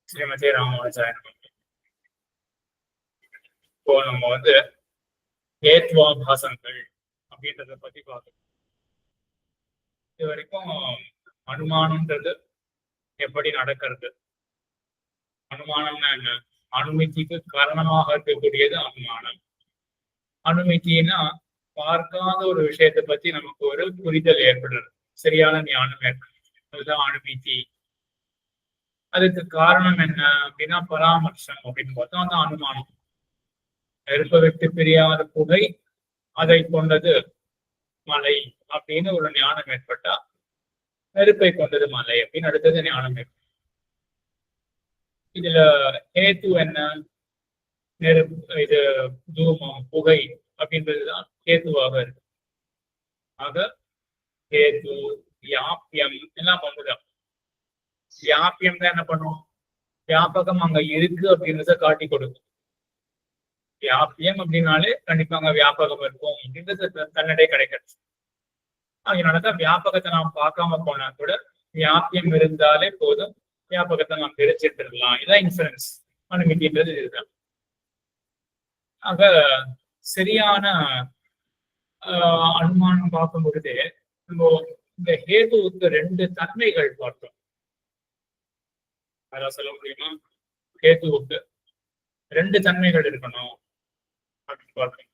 ஸ்ரீமதி ராமானுஜாயன். இப்போ நம்ம ஹேத்வாபாசங்கள் அப்படின்றத பத்தி பார்க்கணும். இது வரைக்கும் அனுமானம்ன்றது எப்படி நடக்கிறது, அனுமானம்னா என்ன, அனுமதிக்கு காரணமாக இருக்கக்கூடியது அனுமானம். அனுமதினா பார்க்காத ஒரு விஷயத்தை பத்தி நமக்கு ஒரு புரிதல் ஏற்படுறது, சரியான ஞானம் ஏற்படுறது, அதுதான் அனுமதி. அதுக்கு காரணம் என்ன அப்படின்னா பராமர்சம் அப்படின்னு பார்த்தா அந்த அனுமானம். நெருப்பை விட்டு பிரியாத புகை, அதை கொண்டது மலை அப்படின்னு ஒரு ஞானம் ஏற்பட்டா நெருப்பை கொண்டது மலை அப்படின்னு அடுத்தது ஞானம் ஏற்படும். இதுல ஹேத்து என்ன, நெருப்பு, இது தூமம், புகை அப்படின்றதுதான் ஹேத்துவாக இருக்கு. ஆக ஹேத்து வியாபியம் எல்லாம் பண்ணுதான். வியாபியம் தான் என்ன பண்ணும், வியாபகம் அங்க இருக்கு அப்படின்றத காட்டி கொடுக்கும். வியாபியம் அப்படின்னாலே கண்டிப்பா அங்க வியாபகம் இருக்கும் அப்படின்றது தன்னடை கிடைக்கிறது. அதனாலதான் வியாபகத்தை நாம் பார்க்காம போனா கூட வியாபியம் இருந்தாலே போதும், வியாபகத்தை நாம் தெரிஞ்சிட்டு இருக்கலாம். இதான் இன்ஃபரன்ஸ், அனுமதின்றது இதுதான். ஆக சரியான அனுமானம் பார்க்கும் பொழுது நம்ம இந்த ஹேதுவுக்கு ரெண்டு தன்மைகள் பார்த்தோம். அதான் சொல்ல முடியுமா, ஹேதுவுக்கு ரெண்டு தன்மைகள் இருக்கணும் அப்படின்னு பார்க்கணும்.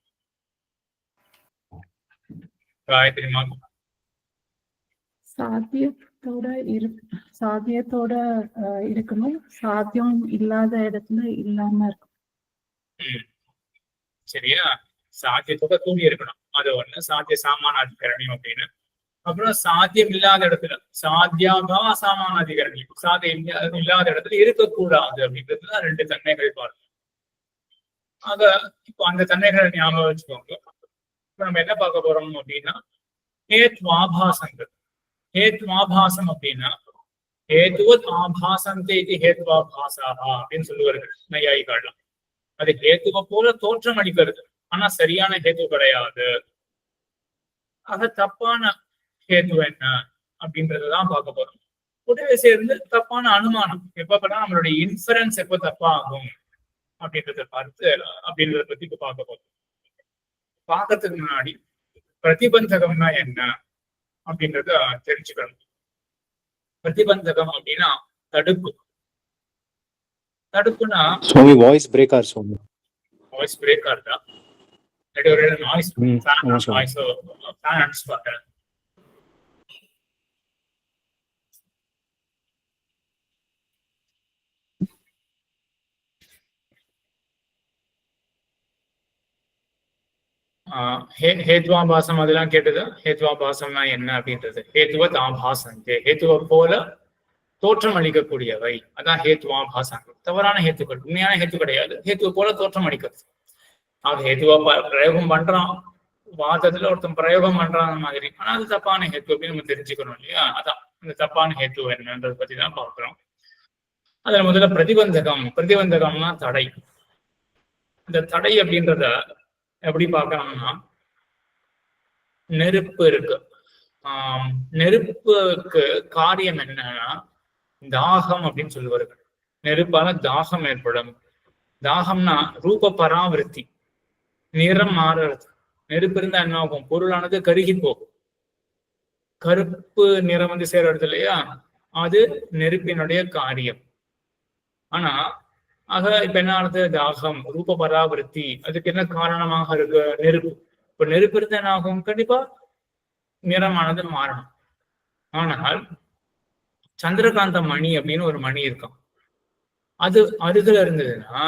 காயத்ரி மாதம் சாத்தியத்தோட இருக்கணும், சாத்தியம் இல்லாத இடத்துல இல்லாம இருக்கும். சரியா, சாத்தியத்தோட கூடி இருக்கணும், அது ஒண்ணு. சாத்திய சாமான அதிகரணியம் அப்படின்னு. அப்புறம் சாத்தியம் இல்லாத இடத்துல சாத்தியாகா அசாமான அதிகரணியம், சாத்தியம் இல்லாத இடத்துல இருக்கக்கூடாது அப்படின்றதுதான் ரெண்டு தன்மைகள் பார்க்கணும். ஆக இப்போ அந்த தன்மைகளை ஞாபகம் வச்சுக்கோங்க. இப்ப நம்ம என்ன பார்க்க போறோம் அப்படின்னா ஹேத்வாபாசங்கள். ஹேத்வாபாசம் அப்படின்னா ஹேத்துவத் ஆபாசந்தே இது ஹேத்வாபாசாகா அப்படின்னு சொல்லுவார்கள் நையாயிகாலாம். அது ஹேத்துவ போல தோற்றம் அளிக்கிறது, ஆனா சரியான ஹேத்து கிடையாது. ஆக தப்பான ஹேத்து என்ன அப்படின்றதான் பார்க்க போறோம். கூடவே சேர்ந்து தப்பான அனுமானம் எப்பப்பதான் நம்மளுடைய இன்ஃபரன்ஸ் எப்போ தப்பாகும் அப்படின்றத பத்தி இப்ப பார்க்க போறோம். பார்க்கறதுக்கு முன்னாடி பிரதிபந்தகம்னா என்ன அப்படின்றத தெரிஞ்சுக்கணும். பிரதிபந்தகம் அப்படின்னா தடுப்பு. தடுப்புனா வாய்ஸ் பிரேக் ஆகுது. வாய்ஸ் பிரேக் ஆகுதா? நாய்ஸ் பார்க்கறேன். ஹேத்வாபாசம் அதெல்லாம் கேட்டது. ஹேத்வாபாசம்னா என்ன அப்படின்றது, ஹேத்துவத் ஆபாசம், ஹேத்துவ போல தோற்றம் அளிக்கக்கூடியவை, அதான் ஹேத்வாபாசங்கள். தவறான ஹேத்துக்கள், உண்மையான ஹேத்து கிடையாது, ஹேத்துவ போல தோற்றம் அளிக்கிறது. ஆக ஹேத்துவா பிரயோகம் பண்றான், வாதத்துல ஒருத்தன் பிரயோகம் பண்றான் மாதிரி, ஆனா அது தப்பான ஹேத்து அப்படின்னு நம்ம தெரிஞ்சுக்கணும் இல்லையா? அதான் இந்த தப்பான ஹேத்து என்னன்றதை பத்தி தான் பார்க்கிறோம். அதுல முதல்ல பிரதிபந்தகம். பிரதிபந்தகம்னா தடை. இந்த தடை அப்படின்றத எப்படி பார்க்கலாம்னா, நெருப்பு இருக்கு. நெருப்புக்கு காரியம் என்னன்னா தாகம் அப்படின்னு சொல்லுவார்கள். நெருப்பால தாகம் ஏற்படும். தாகம்னா ரூப பராவிருத்தி, நிறம் மாறுறது. நெருப்பு இருந்தா என்ன ஆகும், பொருளானது கருகி போகும். கருப்பு நிறம் சேர்றது இல்லையா, அது நெருப்பினுடைய காரியம். ஆனா ஆக இப்ப என்ன ஆகுது, தாகம், ரூப பராவிருத்தி, அதுக்கு என்ன காரணமாக இருக்கு, நெருப்பு. இப்ப நெருப்பு இருந்தா என்ன ஆகும், கண்டிப்பா நிறமானது மாறணும். ஆனால் சந்திரகாந்த மணி அப்படின்னு ஒரு மணி இருக்கும், அது அருகில் இருந்ததுன்னா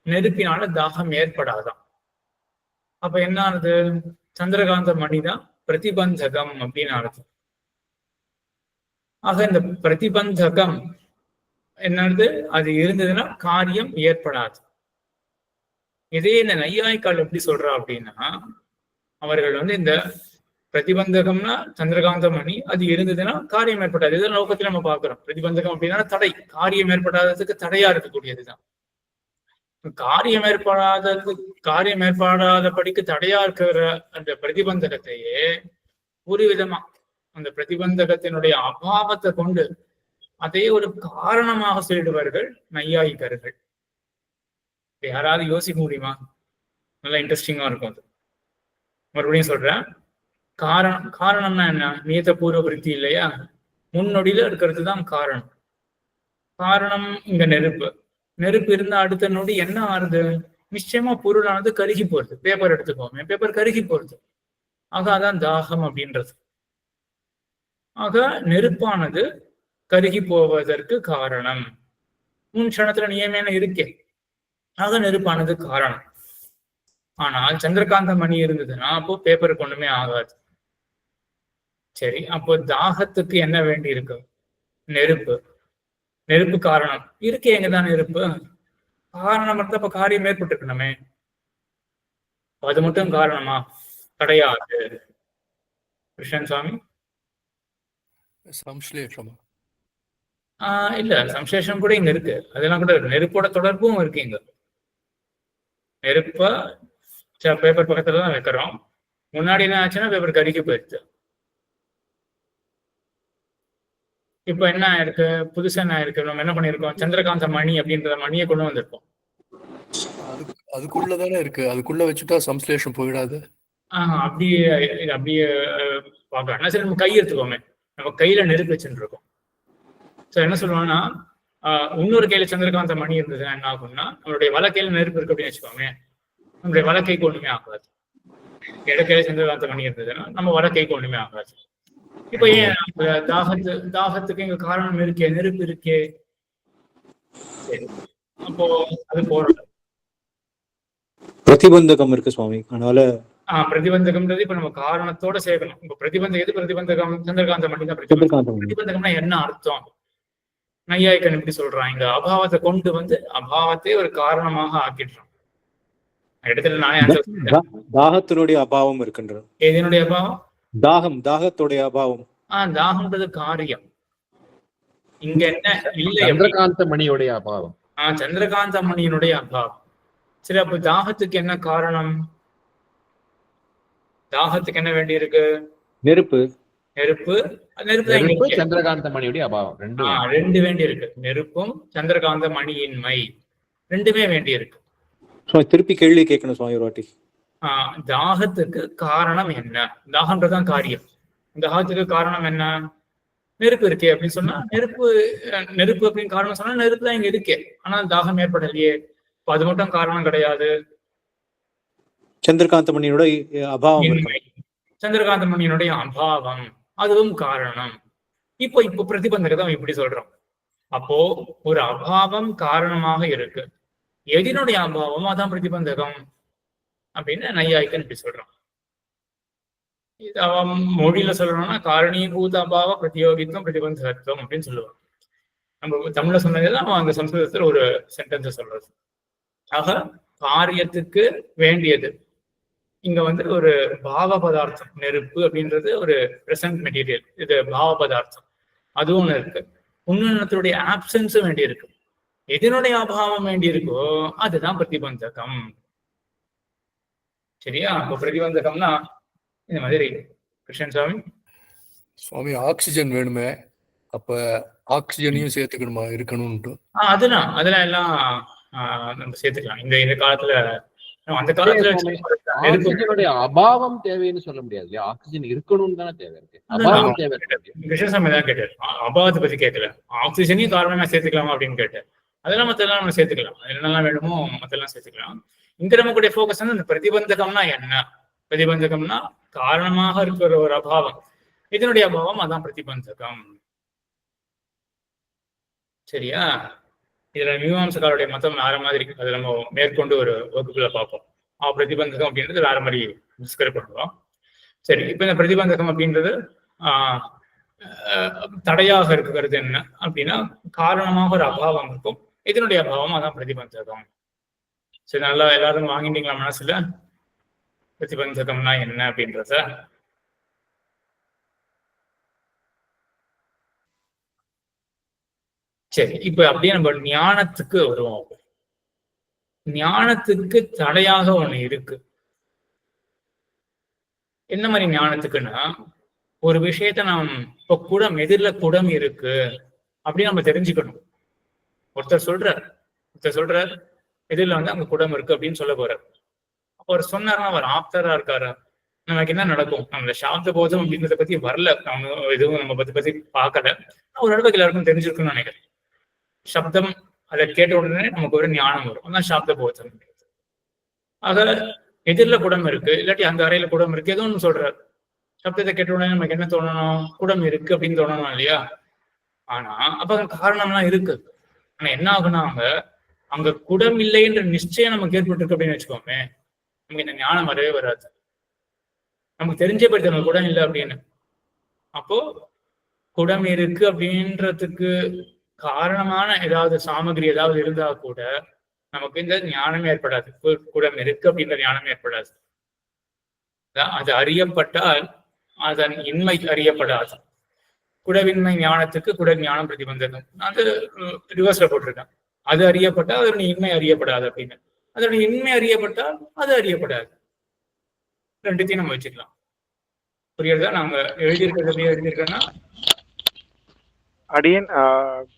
நெருப்பினால தாகம் ஏற்படாதான். அப்ப என்ன ஆகுது, சந்திரகாந்த மணிதான் பிரதிபந்தகம் அப்படின்னு ஆகுது. ஆக இந்த பிரதிபந்தகம் என்னது, அது இருந்ததுன்னா காரியம் ஏற்படாது. இதே இந்த நையாய்க்கால் எப்படி சொல்றா அப்படின்னா, அவர்கள் இந்த பிரதிபந்தகம்னா சந்திரகாந்த மணி, அது இருந்ததுன்னா காரியம் ஏற்படாது. இதெல்லாம் நோக்கத்துல நம்ம பாக்குறோம். பிரதிபந்தகம் அப்படின்னா தடை, காரியம் ஏற்படாததுக்கு தடையா இருக்கக்கூடியதுதான். காரியம் ஏற்படாதபடிக்கு தடையா இருக்கிற அந்த பிரதிபந்தகத்தையே ஒரு விதமா அந்த பிரதிபந்தகத்தினுடைய அபாவத்தை கொண்டு அதே ஒரு காரணமாக சொல்லிடுவார்கள் நையாயிகர்கள். யாராவது யோசிக்க முடியுமா? நல்லா இன்ட்ரெஸ்டிங்கா இருக்கும் அது. மறுபடியும் சொல்றேன், காரணம்னா என்ன? நியத பூர்வ விருத்தி இல்லையா? முன்னொடியில இருக்கிறது தான் காரணம். காரணம் இங்க நெருப்பு. நெருப்பு இருந்தா அடுத்த நொடி என்ன ஆறுது? நிச்சயமா பொருளானது கருகி போறது. பேப்பர் எடுத்துக்கோங்க, பேப்பர் கருகி போறது. ஆக அதான் தாகம் அப்படின்றது. ஆக நெருப்பானது கருகி போவதற்கு காரணம். முன் க்ஷணத்துல நியமேன இருக்கே, ஆக நெருப்பானது காரணம். ஆனால் சந்திரகாந்த மணி இருந்ததுன்னா அப்போ பேப்பருக்கு ஒண்ணுமே ஆகாது. சரி, அப்போ தாகத்துக்கு என்ன வேண்டி இருக்கு? நெருப்பு. நெருப்பு காரணம் இருக்கே, எங்கதான் நெருப்பு? காரணம் இருந்தா அப்ப காரியம் ஏற்பட்டுருக்கணுமே. அது மட்டும் காரணமா? கிடையாது. கிருஷ்ணன் சுவாமி. சம்ஸ்லேஷமா? இல்ல, சம்சேஷம் கூட இங்க இருக்கு. அதெல்லாம் கூட இருக்கு. நெருப்போட தொடர்பும் இருக்கு இங்க. நெருப்ப பேப்பர் பக்கத்துல தான் வைக்கிறோம். முன்னாடி என்ன ஆச்சுன்னா பேப்பர் கருகி போயிடுச்சு. இப்ப என்ன ஆயிருக்கு? புதுசா என்ன ஆயிருக்கு? நம்ம என்ன பண்ணிருக்கோம்? சந்திரகாந்த மணி அப்படின்ற மணியை கொண்டு வந்திருக்கோம். அதுக்குள்ளதானே இருக்கு. அதுக்குள்ள வச்சுட்டா சம்ஸ்லேஷம் போயிடாது. அப்படியே அப்படியே பாக்கலாம். சரி, நம்ம கை எடுத்துக்கோமே. நம்ம கையில நெருப்பு வச்சுட்டு இருக்கோம். என்ன சொல்லுவாங்கன்னா, இன்னொரு கையில சந்திரகாந்த மணி இருந்ததுன்னா என்ன ஆகும்னா, நம்மளுடைய வலக்கையில நெருப்பு இருக்கு அப்படின்னு வச்சுக்கோங்க, நம்மளுடைய வலக்கைக்கு ஒண்ணுமே ஆகாது. இடக்கையில சந்திரகாந்த மணி இருந்ததுன்னா நம்ம வலக்கைக்கு ஒண்ணுமே ஆகாது. இப்ப ஏன் தாகத்துக்கு இங்க காரணம் இருக்கே, நெருப்பு இருக்கே. சரி, அப்போ அது போறது பிரதிபந்தகம் இருக்கு சுவாமி. அதனால பிரதிபந்தகம்ன்றது இப்ப நம்ம காரணத்தோட சேர்க்கணும். இப்ப பிரதிபந்தகம் எது? பிரதிபந்தகம் சந்திரகாந்த மணி தான். பிரதிபந்தகம்னா என்ன அர்த்தம்? நையாயிக்கன் எப்படி சொல்றான்? இங்க அபாவத்தை கொண்டு வந்து அபாவத்தை ஒரு காரணமாக ஆக்கிடுறான். இடத்துல நானே தாகத்தினுடைய அபாவம் இருக்கின்ற. எதனுடைய அபாவம்? தாகத்துடைய அபாவம். தாகம்ன்றது காரியம். இங்க என்ன இல்லை? சந்திரகாந்த மணியுடைய அபாவம். சந்திரகாந்த மணியினுடைய அபாவம். சரி, அப்ப தாகத்துக்கு என்ன காரணம்? தாகத்துக்கு என்ன வேண்டி இருக்கு? நெருப்பு. நெருப்பு சந்திரகாந்த மணியுடைய அபாவம். ரெண்டு வேண்டி இருக்கு. நெருப்பும் சந்திரகாந்த மணியின்மை ரெண்டுமே வேண்டி இருக்கு. திருப்பி கேள்வி கேட்கணும் சுவாமி ஒரு வாட்டி. தாகத்துக்கு காரணம் என்ன? தாகம்ன்றதான் காரியம். தாகத்துக்கு காரணம் என்ன? நெருப்பு இருக்கே அப்படின்னு சொன்னா, நெருப்பு அப்படின்னு காரணம் சொன்னா நெருப்பு தான் இங்க இருக்கே, ஆனா தாகம் ஏற்படலையே. அது மட்டும் காரணம் கிடையாது. சந்திரகாந்த மணியோட அபாவம், சந்திரகாந்த மணியினுடைய அபாவம் அதுவும் காரணம். இப்போ பிரதிபந்தகத்தை இப்படி சொல்றோம். அப்போ ஒரு அபாவம் காரணமாக இருக்கு. எதினுடைய அபாவம் அதான் பிரதிபந்தகம் அப்படின்னு நையாயிக்கன் இப்படி சொல்றான். மொழியில சொல்லணும்னா காரணீபூத அபாவ பிரதியோகித்துவம் பிரதிபந்தகத்துவம் அப்படின்னு சொல்லுவாங்க. நம்ம தமிழ்ல சொன்னதுதான் அவன் அங்க சம்ஸ்கிருதத்துல ஒரு சென்டென்ஸ் சொல்றது. ஆக காரியத்துக்கு வேண்டியது இங்க ஒரு பாவ பதார்த்தம். நெருப்பு அப்படின்றது ஒரு பிரசன்ட் மெட்டீரியல். இது பாவ பதார்த்தம். அதுவும் ஒண்ணு இருக்கு. உன்னதனுடைய ஆப்சன்ஸும் வேண்டி இருக்கு. எதனுடைய அபாவம் வேண்டி இருக்கோ அதுதான் பிரதிபந்தகம். சரியா? அப்ப பிரதிபந்தகம்னா இந்த மாதிரி. கிருஷ்ணன் சுவாமி. சுவாமி, ஆக்சிஜன் வேணுமே, அப்ப ஆக்சிஜனையும் சேர்த்துக்கணுமா இருக்கணும்ட்டு? அதெல்லாம் எல்லாம் நம்ம சேர்த்துக்கலாம். இந்த காலத்துல அந்த காலத்துல ஆக்சிஜனுடைய அபாவம் தேவைன்னு சொல்ல முடியாது. ஆக்சிஜன் இருக்கணும்னு தானே தேவை இருக்கு. அபாவம் தேவை. கிருஷ்ணசாமி தான் கேட்டார். அபாவத்தை பத்தி கேட்கல. ஆக்சிஜனையும் காரணமா சேர்த்துக்கலாமா அப்படின்னு கேட்டார். அதெல்லாம் மத்தெல்லாம் நம்ம சேர்த்துக்கலாம். என்னெல்லாம் வேணுமோ மத்தெல்லாம் சேர்த்துக்கலாம். இங்க நமக்குடைய ஃபோக்கஸ் வந்து இந்த பிரதிபந்தகம்னா என்ன? பிரதிபந்தகம்னா காரணமாக இருக்கிற ஒரு அபாவம். இதனுடைய அபாவம் அதான் பிரதிபந்தகம். சரியா? இதுல மீமாம்சகாருடைய மதம் வேற மாதிரி. அது நம்ம மேற்கொண்டு ஒரு வகுப்புல பார்ப்போம். பிரதிபந்தகம் அப்படின்றது வேற மாதிரி டிஸ்கிரைப் பண்ணுவோம். சரி, இப்ப இந்த பிரதிபந்தகம் அப்படின்றது தடையாக இருக்கிறது என்ன அப்படின்னா, காரணமாக ஒரு அபாவம் இருக்கும். இதனுடைய அபாவம் அதான் பிரதிபந்தகம். சரி, நல்லா எல்லாரும் வாங்கிட்டீங்களா மனசுல பிரதிபந்தகம்னா என்ன அப்படின்றத? சரி, இப்ப அப்படியே நம்ம ஞானத்துக்கு வருவோம். ஞானத்துக்கு தடையாக ஒண்ணு இருக்கு. என்ன மாதிரி ஞானத்துக்குன்னா, ஒரு விஷயத்த நாம் இப்ப குடம், எதிரில குடம் இருக்கு, அப்படின்னு நம்ம தெரிஞ்சுக்கணும். ஒருத்தர் சொல்றார் இதுல வந்து அங்க குடம் இருக்கு அப்படின்னு சொல்ல போறார். அவர் சொன்னாரா, அவர் ஆப்தரா இருக்காரா, நமக்கு என்ன நடக்கும்? நம்ம சாப்த போதம் அப்படின்றத பத்தி வரல, அவங்க எதுவும் நம்ம பத்தி பார்க்கல. ஒரு அளவுக்கு எல்லாருக்கும் தெரிஞ்சிருக்குன்னு நினைக்கிறேன். சப்தம் அதை கேட்ட உடனே நமக்கு ஒரு ஞானம் வரும், அதான் சாப்த போதம். ஆக எதிரில குடம் இருக்கு, இல்லாட்டி அந்த அறையில குடம் இருக்கு, ஏதோ ஒண்ணு சொல்றாரு. சப்தத்தை கேட்ட உடனே நமக்கு என்ன தோணணும்? குடம் இருக்கு அப்படின்னு தோணணும் இல்லையா? ஆனா அப்ப காரணம்லாம் இருக்கு. ஆனா என்ன ஆகுனா, அங்க குடம் இல்லைன்ற நிச்சயம் நமக்கு ஏற்பட்டிருக்கு அப்படின்னு வச்சுக்கோமே, நமக்கு இந்த ஞானம் வரவே வராது. நமக்கு தெரிஞ்சே போயிடுது நம்ம குடம் இல்லை அப்படின்னு. அப்போ குடம் இருக்கு அப்படின்றதுக்கு காரணமான ஏதாவது சாமகிரி ஏதாவது இருந்தா கூட நமக்கு இந்த ஞானம் ஏற்படாது. குடம் இருக்கு அப்படின்ற ஞானம் ஏற்படாது. அது அறியப்பட்டால் அதன் இன்மை அறியப்படாது. குடவின்மை ஞானத்துக்கு குட ஞானம் பிரதிபந்தகம். அது ரிவர்ஸ்ல போட்டிருக்கேன். அது அறியப்பட்டால் அதனுடைய இன்மை அறியப்படாது அப்படின்னு. அதனுடைய இன்மை அறியப்பட்டால் அது அறியப்படாது. ரெண்டுத்தையும் நம்ம வச்சுக்கலாம். புரியுறதா? நாங்க எழுதியிருக்கேன்னா அடியன்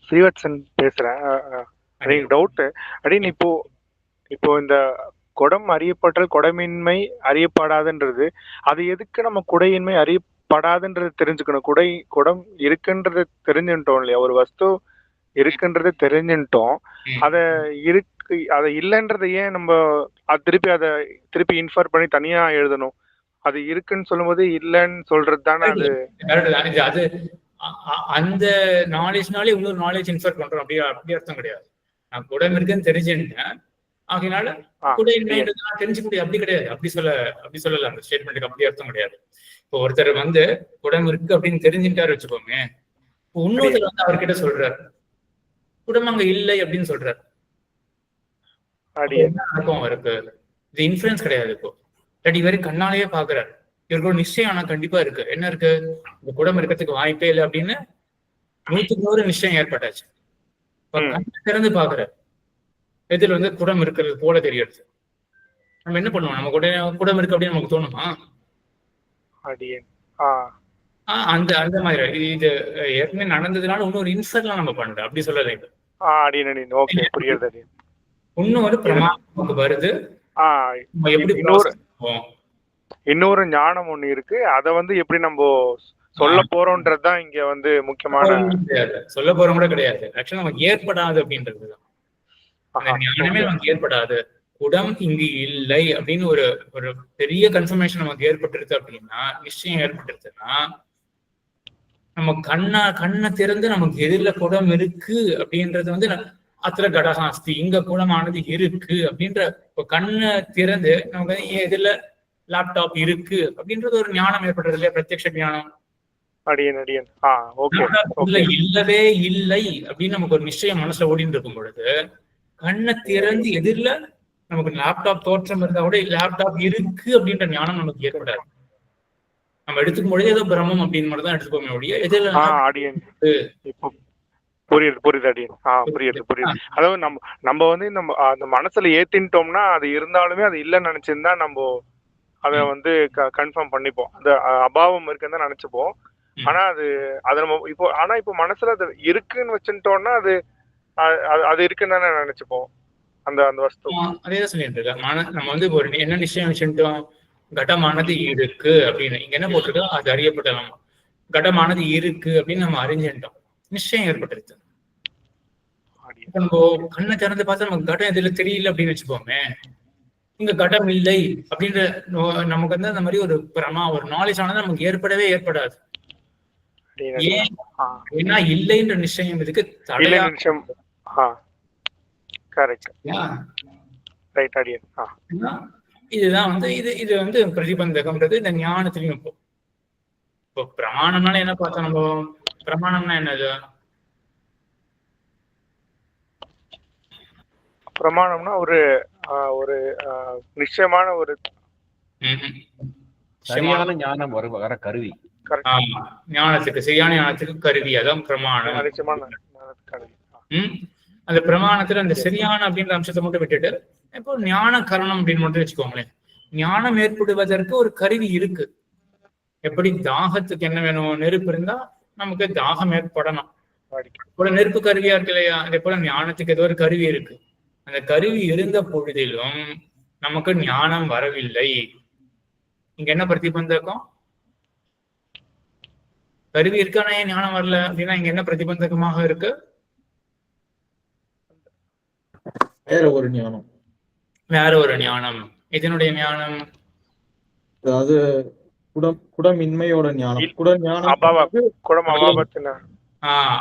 ஸ்ரீவத்சன் பேசுறேன். எனக்கு டவுட் அடியன், இப்போ இந்த குடம் அறியப்பட்டால் குடமின்மை அறியப்படாதுன்றது, அது எதுக்கு நம்ம குடையின்மை அறியப்படாதுன்றது தெரிஞ்சுக்கணும்? குடம் இருக்குன்றது தெரிஞ்சுட்டோம் இல்லையா? ஒரு வஸ்து இருக்குன்றது தெரிஞ்சுட்டோம். அதை இல்லைன்றதை ஏன் நம்ம திருப்பி இன்ஃபர் பண்ணி தனியா எழுதணும்? அது இருக்குன்னு சொல்லும்போது இல்லைன்னு சொல்றது தானே அது. அந்த நாலேஜ்னாலே இன்னொரு நாலேஜ் இன்ஃபர் பண்றோம் அப்படி அர்த்தம் கிடையாது. நான் குடம் இருக்குன்னு தெரிஞ்சுட்டேன், ஆகையினால குடையின்மை தெரிஞ்சுக்க முடியாது அப்படி கிடையாது. அப்படி சொல்லல அந்த ஸ்டேட்மெண்ட்டுக்கு அப்படி அர்த்தம் கிடையாது. இப்போ ஒருத்தர் வந்து குடம் இருக்கு அப்படின்னு தெரிஞ்சுட்டாரு வச்சுக்கோங்க, இன்னொருத்தர் வந்து அவர்கிட்ட சொல்றாரு குடம் அங்க இல்லை அப்படின்னு சொல்றாரு. என்ன அர்த்தம் அவருக்கு? இது இன்ஃபுளுன்ஸ் கிடையாது. இப்போ இவரு கண்ணாலேயே பாக்குறாரு, இவருக்கு ஒரு நிச்சயம் ஆனா கண்டிப்பா இருக்கு. என்ன இருக்கு? இந்த குடம் இருக்கிறதுக்கு வாய்ப்பே இல்லை அப்படின்னு 100% நிச்சயம் ஏற்பட்டாச்சு. கண்ணை திறந்து பாக்குறாரு, எதில் வந்து குடம் இருக்கிறது போல தெரியாது. நம்ம என்ன பண்ணுவோம்? நம்ம குடம் இருக்கு அப்படின்னு நமக்கு தோணுமா? அந்த மாதிரி இது ஏற்கனவே நடந்ததுனால இன்னொரு இன்ஃபர்லாம் நம்ம பண்றோம், அப்படி சொல்லலை. இன்னும் ஒரு பிரமாணம் வருது. எப்படி இன்னொரு ஞானம் ஒண்ணு இருக்கு, அத வந்து எப்படி நம்ம சொல்ல போறோம்ன்றதுதான் இங்க வந்து முக்கியமான. சொல்ல போறோம் கூட கிடையாது, ஆக்சுவலா நமக்கு ஏற்படாது அப்படின்றதுதான். ஞானமே நமக்கு ஏற்படாது. குடம் இங்கு இல்லை அப்படின்னு ஒரு பெரிய கன்ஃபர்மேஷன் நமக்கு ஏற்பட்டுருது அப்படின்னா, நிச்சயம் ஏற்பட்டுருதுன்னா, நம்ம கண்ணை திறந்து நமக்கு எதிரில் குடம் இருக்கு அப்படின்றது வந்து அத்துல கடகாஸ்தி, இங்க குடமானது இருக்கு அப்படின்ற கண்ணை திறந்து நமக்கு எதிரில லேப்டாப் இருக்கு அப்படின்றது ஒரு ஞானம் ஏற்படுறது இல்லையா? பிரத்யக்ஷ ஞானம். இல்லவே இல்லை அப்படின்னு நமக்கு ஒரு நிச்சயம் மனசுல ஓடிட்டு இருக்கும் பொழுது, கண்ணை திறந்து எதிரில நமக்கு லேப்டாப் தோற்றம் இருந்தா கூட லேப்டாப் இருக்கு அப்படின்ற ஞானம் நமக்கு ஏற்படாது. நம்ம எடுத்துக்கும் பொழுது ஏதோ பிரம்மம் அப்படின்னு மட்டும் தான் எடுத்துக்கோமே ஒழிய எதிரில புரியுது அடியன். புரியுது. அதாவது நம்ம வந்து அந்த மனசுல ஏத்தின்ட்டோம்னா அது இருந்தாலுமே அது இல்லைன்னு நினைச்சிருந்தா நம்ம அதை வந்து கன்ஃபார்ம் பண்ணிப்போம். அந்த அபாவம் இருக்குன்னு தான் நினைச்சுப்போம். ஆனா அது நம்ம இப்போ மனசுல அது இருக்குன்னு வச்சுட்டோம்னா அது இருக்குன்னு தானே நினைச்சுப்போம் அந்த வஸ்து. அதேதான் சொல்லிட்டு இருக்கேன். நம்ம வந்து ஒரு என்ன நிச்சயம் வச்சுட்டோம்? கடமானது இருக்கு அப்படின்னு. இங்க என்ன போட்டிருக்கோம்? அது அறியப்படலாம். கடமானது இருக்கு அப்படின்னு நம்ம அறிஞ்சிட்டோம், நிச்சயம் ஏற்பட்டுருச்சு. நம்ம கண்ணை திறந்து பார்த்தா நமக்கு கடம் இதுல தெரியல அப்படின்னு வச்சுப்போமே, இங்க கடம் இல்லை அப்படின்ற நமக்கு வந்து அந்த மாதிரி ஒரு நாலேஜ் ஆனது நமக்கு ஏற்படாது. ஏன்னா இல்லைன்ற நிச்சயம் இதுக்கு தடையா. இதுதான் வந்து இது வந்து பிரதிபந்தகம்ன்றது இந்த ஞானத்திலையும். இப்போ பிரமாணம்னால என்ன பார்த்தோம் நம்ம? பிரமாணம்னா என்னது? பிரமாணம்னா ஒரு நிச்சயமான ஒரு சரியான ஞானம் வர கருவி. ஞானத்துக்கு சரியான ஞானத்துக்கு கருவி, அதான் பிரமாணம். அந்த பிரமாணத்துல அந்த சரியான அப்படின்ற அம்சத்தை மட்டும் விட்டுட்டு இப்போ ஞான கரணம் அப்படின்னு மட்டும் வச்சுக்கோங்களேன். ஞானம் ஏற்படுவதற்கு ஒரு கருவி இருக்கு. எப்படி தாகத்துக்கு என்ன வேணும்? நெருப்பு இருந்தா நமக்கு தாகம் ஏற்படணும். போல நெருப்பு கருவியா இருக்கு இல்லையா, அதே போல ஞானத்துக்கு ஏதோ ஒரு கருவி இருக்கு. அந்த கருவி இருந்த பொழுதிலும் நமக்கு ஞானம் வரவில்லை. இங்க என்ன பிரதிபந்தகம்? கருவி இருக்கானா ஏன் ஞானம் வரல அப்படின்னா இங்க என்ன பிரதிபந்தகமாக இருக்கு? வேற ஒரு ஞானம். வேற ஒரு ஞானம். இதனுடைய ஞானம் அதாவது குடமின்மையோட ஞானம். குடம் அபாவத்துல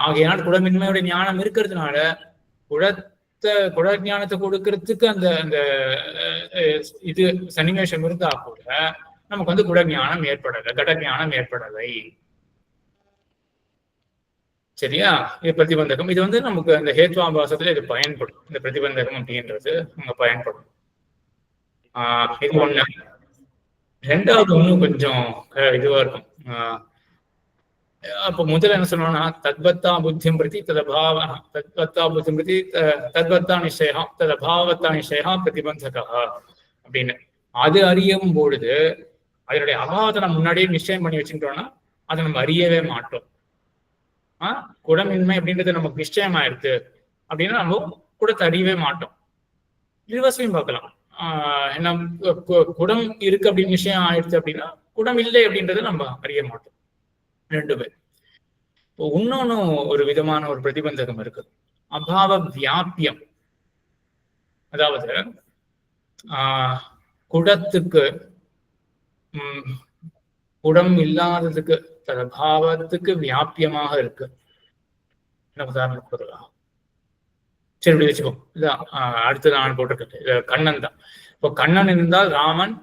ஆகையால் குடமின்மையோட ஞானம் இருக்கிறதுனால குட ஞானத்தை கொடுக்கறதுக்கு அந்த அந்த இது சன்னிவேஷம் இருந்தா கூட நமக்கு வந்து குட ஞானம் ஏற்படலை, கட ஞானம் ஏற்படலை. சரியா? இது பிரதிபந்தகம். இது வந்து நமக்கு அந்த ஹேத்வாபாசத்துல இது பயன்படும். இந்த பிரதிபந்தகம் அப்படின்றது அங்க பயன்படும். இது ஒண்ணு. ரெண்டாவது ஒண்ணு கொஞ்சம் இதுவா இருக்கும். அப்ப முதல்ல என்ன சொல்லணும்னா தத்வத்தா புத்தியம் பிரதி ததபாவ தத்வத்தா புத்தியம் பிரதி தத்வத்தா நிச்சயா ததபாவத்தா நிச்சயா பிரதிபந்தகா அப்படின்னு. அது அறியும் பொழுது அதனுடைய அபாவத்தை நம்ம முன்னாடியே நிச்சயம் பண்ணி வச்சுக்கிட்டோம்னா அதை நம்ம அறியவே மாட்டோம். குடமின்மை அப்படின்றது நமக்கு நிச்சயம் ஆயிடுது அப்படின்னா நம்ம குடத்தை அறியவே மாட்டோம். ரிவர்ஸ்லையும் பார்க்கலாம். குடம் இருக்கு அப்படின்னு விஷயம் ஆயிடுச்சு அப்படின்னா குடம் இல்லை அப்படின்றத நம்ம அறிய மாட்டோம். ரெண்டு பேர். இப்போ இன்னொன்னு ஒரு விதமான ஒரு பிரதிபந்தகம் இருக்கு, அபாவ வியாபியம். அதாவது குடத்துக்கு குடம் இல்லாததுக்கு ததபாவத்துக்கு வியாபியமாக இருக்கு. என்ன உதாரணம் சொல்லலாம்? சரி, இப்படி வச்சுக்கோ. இதான் அடுத்தது நான் போட்டிருக்கேன். கண்ணன் தான். இப்போ கண்ணன் இருந்தால் ராமன்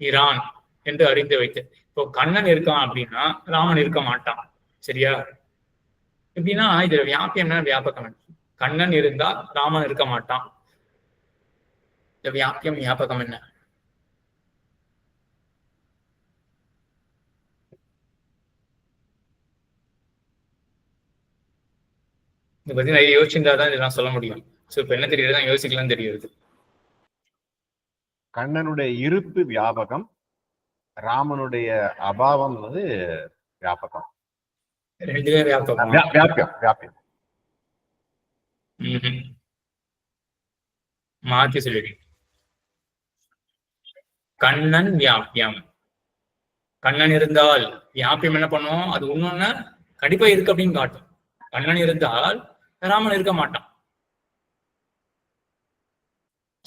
இரான் என்று அறிந்து வைத்தேன். இப்போ கண்ணன் இருக்கான் அப்படின்னா ராமன் இருக்க மாட்டான். சரியா? எப்படின்னா இதுல வியாபியம் என்ன, வியாபகம். கண்ணன் இருந்தால் ராமன் இருக்க மாட்டான். இந்த வியாபியம் வியாபகம் என்ன? இதை பத்தி நிறைய யோசிச்சிருந்தாதான் இதெல்லாம் சொல்ல முடியும். சோ இப்ப என்ன தெரியுதுதான் யோசிக்கலாம் தெரியுது. கண்ணனுடைய இருப்பு வியாபகம், ராமனுடைய அபாவம் வந்து வியாபகம். ரெண்டுமே வியாபகம். வியாபியம். மாத்தி சொல்லி கண்ணன் வியாபியம். கண்ணன் இருந்தால் வியாபியம் என்ன பண்ணுவோம்? அது இன்னொன்னு கண்டிப்பா இருக்கு அப்படின்னு காட்டும். கண்ணன் இருந்தால் ராமன் இருக்க மாட்டான்.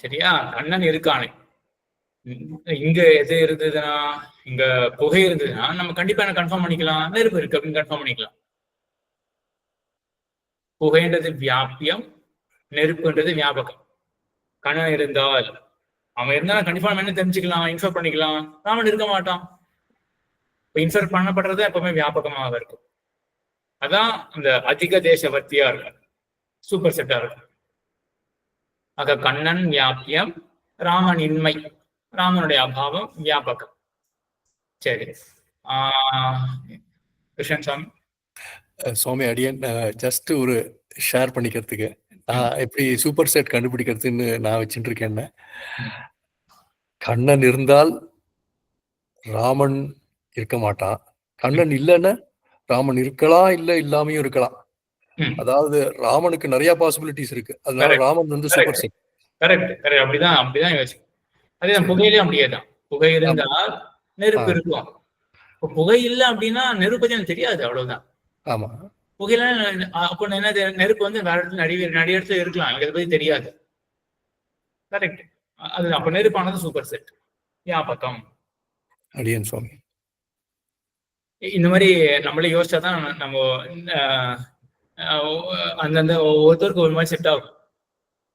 சரியா? கண்ணன் இருக்கானே. இங்க எது இருந்ததுன்னா, இங்க புகை இருந்ததுன்னா நம்ம கண்டிப்பா என்ன கன்ஃபார்ம் பண்ணிக்கலாம்? நெருப்பு இருக்கு அப்படின்னு கன்ஃபார்ம் பண்ணிக்கலாம். புகைன்றது வியாபியம், நெருப்புன்றது வியாபகம். கண்ணன் இருந்தால் அவன் இருந்தா கண்டிப்பா நம்ம என்ன தெரிஞ்சுக்கலாம், இன்ஃபர் பண்ணிக்கலாம். ராமன் இருக்க மாட்டான். இப்ப இன்ஃபர் பண்ணப்படுறது எப்பவுமே வியாபகமாக இருக்கும். அதான் அந்த அதிக தேசவர்த்தியா இருக்கு, சூப்பர் செட்டா இருக்கு. ஆக கண்ணன் வியாபியம், ராமன் இன்மை, ராமனுடைய அபாவம் வியாபகம். சரி, கிருஷ்ணன் சாமி. சுவாமி அடியன் ஜஸ்ட் ஒரு ஷேர் பண்ணிக்கிறதுக்கு நான் எப்படி சூப்பர் செட் கண்டுபிடிக்கிறதுன்னு நான் வச்சுட்டு இருக்கேன். கண்ணன் இருந்தால் ராமன் இருக்க மாட்டான். கண்ணன் இல்லைன்னா ராமன் இருக்கலாம், இல்ல இல்லாமையும் இருக்கலாம். அதாவது ராமனுக்கு நிறைய பாசிபிலிட்டிஸ் இருக்கு. அதனால ராமன் வந்து சூப்பர் செட். கரெக்ட். அப்படிதான் யோசிக்கும். அதேதான் புகையிலே அப்படியேதான். புகை இருந்தால் நெருப்பு இருக்கும். புகை இல்லை அப்படின்னா நெருப்பு பத்தி எனக்கு தெரியாது, அவ்வளவுதான். ஆமா, புகையில அப்போ என்ன, நெருப்பு வந்து வேற இடத்துல நிறைய இடத்துல இருக்கலாம், எனக்கு அதை பத்தி தெரியாது. கரெக்ட். அது அப்ப நெருப்பானது சூப்பர் செட், வியாபகம். அடியன் சுவாமி. இந்த மாதிரி நம்மளே யோசிச்சாதான் நம்ம அந்தந்த ஒவ்வொருத்தருக்கு ஒரு மாதிரி செட் ஆகும்.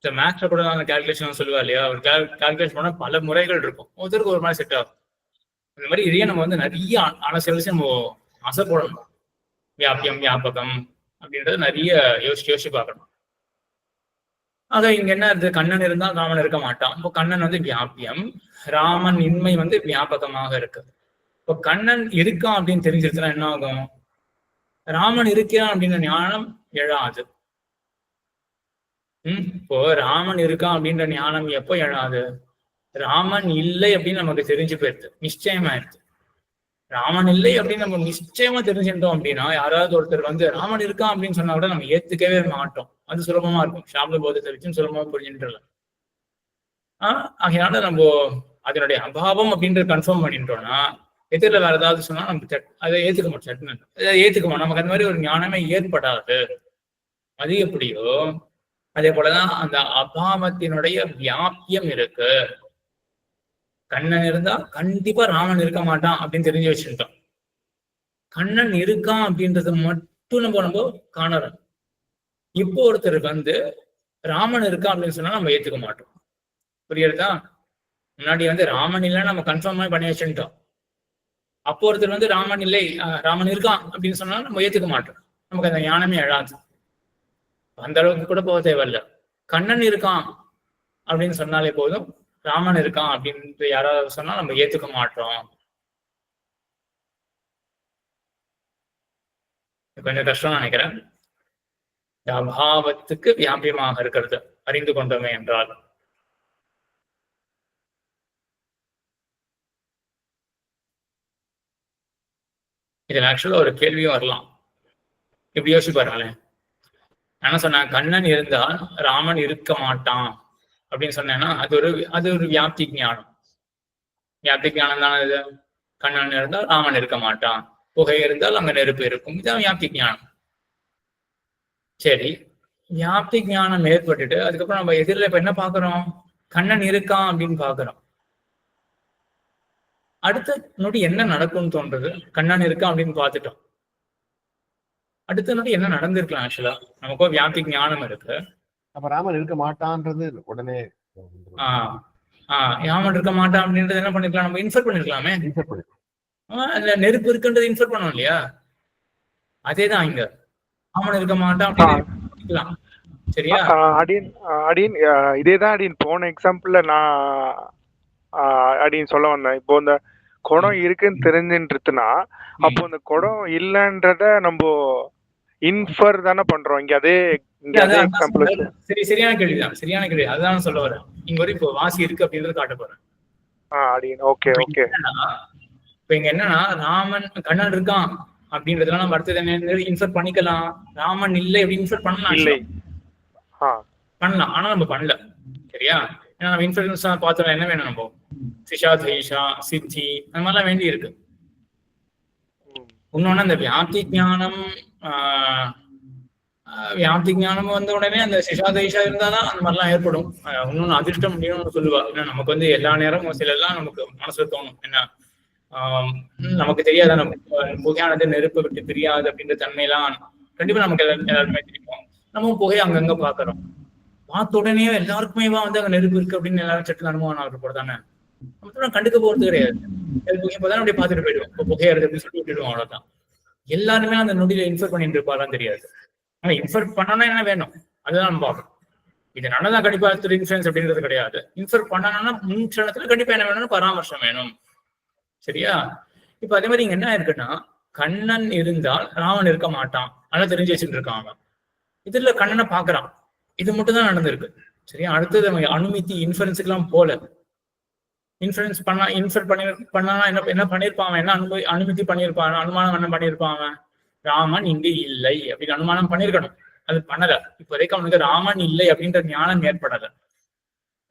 மேக்ஸ்ல கூட அந்த கால்குலேஷன் சொல்லுவா இல்லையா, ஒரு கால்குலேஷன் பண்ணா பல முறைகள் இருக்கும், ஒருத்தருக்கு ஒரு மாதிரி செட் ஆகும். இந்த மாதிரி இதையே நம்ம வந்து நிறைய அனசரிச்சு நம்ம அசைப்படணும். வியாபியம் வியாபகம் அப்படின்றது நிறைய யோசிச்சு பார்க்கணும். ஆக இங்க என்ன இருக்கு, கண்ணன் இருந்தால் ராமன் இருக்க மாட்டான். இப்போ கண்ணன் வந்து வியாபியம், ராமன் இன்மை வந்து வியாபகமாக இருக்கு. இப்போ கண்ணன் இருக்கான் அப்படின்னு தெரிஞ்சிருச்சுன்னா என்ன ஆகும்? ராமன் இருக்கிறான் அப்படின்ற ஞானம் எழாது. இப்போ ராமன் இருக்கான் அப்படின்ற ஞானம் எப்போ எழாது? ராமன் இல்லை அப்படின்னு நமக்கு தெரிஞ்சு போயிடுது, நிச்சயமாயிருது. ராமன் இல்லை அப்படின்னு நம்ம நிச்சயமா தெரிஞ்சுட்டோம் அப்படின்னா, யாராவது ஒருத்தர் வந்து ராமன் இருக்கான் அப்படின்னு சொன்னா கூட நம்ம ஏத்துக்கவே மாட்டோம். அது சுலபமா இருக்கும். சாப்த போதத்தை வச்சு சுலபமா புரிஞ்சுட்டு அதனால நம்ம அதனுடைய அபாவம் அப்படின்றது கன்ஃபார்ம் பண்ணிட்டோம்னா, எதிரில் வேற ஏதாவது சொன்னா நம்ம அதை ஏத்துக்க மாட்டோம். சட்டுன்னு ஏத்துக்க மாட்டோம். நமக்கு அந்த மாதிரி ஒரு ஞானமே ஏற்படாது. அது எப்படியோ அதே போலதான் அந்த அபாவத்தினுடைய வியாபியம் இருக்கு. கண்ணன் இருந்தா கண்டிப்பா ராமன் இருக்க மாட்டான் அப்படின்னு தெரிஞ்சு வச்சுட்டோம். கண்ணன் இருக்கான் அப்படின்றத மட்டும் நம்ம காணறோம். இப்போ ஒருத்தர் வந்து ராமன் இருக்கான் அப்படின்னு சொன்னா நம்ம ஏத்துக்க மாட்டோம். புரியுறதா? முன்னாடி வந்து ராமன் இல்லைன்னு நம்ம கன்ஃபார்ம் பண்ணி வச்சுட்டோம். அப்போ ஒருத்தர் வந்து ராமன் இல்லை, ராமன் இருக்கான் அப்படின்னு சொன்னா நம்ம ஏத்துக்க மாட்டோம். நமக்கு அந்த ஞானமே எழாது. அந்த அளவுக்கு கூட போக தேவையில்ல. கண்ணன் இருக்கான் அப்படின்னு சொன்னாலே போதும், ராமன் இருக்கான் அப்படின்னு யாராவது சொன்னா நம்ம ஏத்துக்க மாட்டோம். கொஞ்சம் கஷ்டம் நினைக்கிறேன். அபாவத்துக்கு வியாபியமாக இருக்கிறது அறிந்து கொண்டோமே என்றால். இதுல ஆக்சுவலா ஒரு கேள்வியும் வரலாம். இப்படி யோசிப்பாருங்களேன். என்ன சொன்னேன், கண்ணன் இருந்தால் ராமன் இருக்க மாட்டான் அப்படின்னு சொன்னேன்னா அது ஒரு வியாப்தி ஞானம். வியாப்தி ஞானம் தானே இது. கண்ணன் இருந்தால் ராமன் இருக்க மாட்டான், புகை இருந்தால் அங்க நெருப்பு இருக்கும். இதுதான் வியாப்தி ஞானம். சரி, வியாப்தி ஞானம் ஏற்பட்டுட்டு அதுக்கப்புறம் நம்ம எதிரில் இப்ப என்ன பாக்குறோம், கண்ணன் இருக்கான் அப்படின்னு பாக்குறோம். அடுத்த நொடி என்ன நடக்கும்னு தோன்றது, கண்ணன் இருக்கான் அப்படின்னு பார்த்துட்டோம். அடுத்த நொடி என்ன நடந்திருக்கலாம்? ஆக்சுவலா நமக்கோ வியாப்தி ஞானம் இருக்கு. அப்ப ராமன் இருக்க மாட்டான்றது உடனே ராமன் இருக்க மாட்டான் அப்படின்றது என்ன பண்ணிருக்கலாம், நம்ம இன்ஃபர் பண்ணிருக்கலாமே. அதுல நெருப்பு இருக்குன்றது இன்ஃபர் பண்ணோம் இல்லையா? அதேதான் இங்க ராமன் இருக்க மாட்டான் அப்படின்னு. சரியா? அடின் இதேதான் அடின் போன எக்ஸாம்பிள்ல நான் அப்படின்னு சொல்ல வந்தேன். இப்போ இந்த குடம் இருக்குன்னு தெரிஞ்சுட்டுனா அப்போ இந்த குடம் இல்லைன்றத நம்ம இன்ஃபர் தானே பண்றோம் இங்க. அதே எக்ஸாம்பிள். சரி, சரியான கேள்விதான், சரியான கேள்வி. அதான் சொல்ல வரேன். இங்க வரை இப்போ வாசி இருக்கு அப்படின்றத காட்ட போறேன். Okay okay. இப்ப இங்க என்னன்னா, ராமன் கண்ணன் இருக்கான் அப்படின்றதுலாம் நம்ம அடுத்தது இன்ஃபர் பண்ணிக்கலாம். ராமன் இல்லை அப்படி இன்ஃபர் பண்ணலாம், இல்லை பண்ணலாம். ஆனா நம்ம பண்ணல. சரியா? ஏன்னா நம்ம இன்ஃபரன்ஸ் பார்த்தோம் என்ன வேணும், நம்ம சிஷா தைஷா சித்தி அந்த மாதிரிலாம் வேண்டி இருக்கு. இன்னொன்னு அந்த வியாப்தி ஞானம் வந்த உடனே அந்த சிஷா தைஷா இருந்தாதான் அந்த மாதிரிலாம் ஏற்படும். இன்னொன்னு அதிர்ஷ்டம் அப்படின்னு சொல்லுவா. ஏன்னா நமக்கு வந்து எல்லா நேரமும் சில எல்லாம் நமக்கு மனசுல தோணும், என்ன நமக்கு தெரியாத, நம்ம புகையானது நெருப்பு விட்டு தெரியாது அப்படின்ற தன்மையெல்லாம் கண்டிப்பா நமக்கு எல்லாருமே தெரியும். நம்ம புகையை அங்கங்க பாக்குறோம். பார்த்த உடனே எல்லாருக்குமே வந்து அங்க நெருப்பு இருக்கு அப்படின்னு எல்லாரும் சட்டு அனுபவம் ஆகிற தானே. நம்ம கண்டுக்க போறது கிடையாது. இப்பதான் அப்படியே பார்த்துட்டு போயிடுவோம். இப்போ புகையா இருக்கு அப்படின்னு சொல்லி விட்டுடுவோம், அவ்வளவுதான். எல்லாருமே அந்த நொடியில இன்ஃபர் பண்ணிட்டு இருப்பாரான்னு தெரியாது. ஆனா இன்ஃபர் பண்ணனா என்ன வேணும் அதுதான் நம்ம பார்க்கணும். இது நல்லதான் கண்டிப்பா இன்ஃபுளுன்ஸ் அப்படின்றது கிடையாது. இன்ஃபர் பண்ணணும்னா முன் க்ஷணத்துல கண்டிப்பா என்ன வேணும்னு பராமர்சம் வேணும். சரியா? இப்ப அதே மாதிரி இங்க என்ன இருக்குன்னா, கண்ணன் இருந்தால் ராமன் இருக்க மாட்டான் நல்லா தெரிஞ்சு வச்சுட்டு இருக்காங்க. இதுல கண்ணனை பாக்குறான். இது மட்டும் தான் நடந்திருக்கு. சரியா? அடுத்தது அனுமதி இன்ஃபரன்ஸுக்கு எல்லாம் போல. இன்ஃபுளுன்ஸ் பண்ணா என்ன பண்ணிருப்பாங்க, என்ன அனுமதி பண்ணிருப்பாங்க, அனுமானம் என்ன பண்ணிருப்பாங்க, ராமன் இங்கு இல்லை அப்படின்னு அனுமானம் பண்ணிருக்கணும். அது பண்ணல. இப்ப வரைக்கும் அவனுக்கு ராமன் இல்லை அப்படின்ற ஞானம்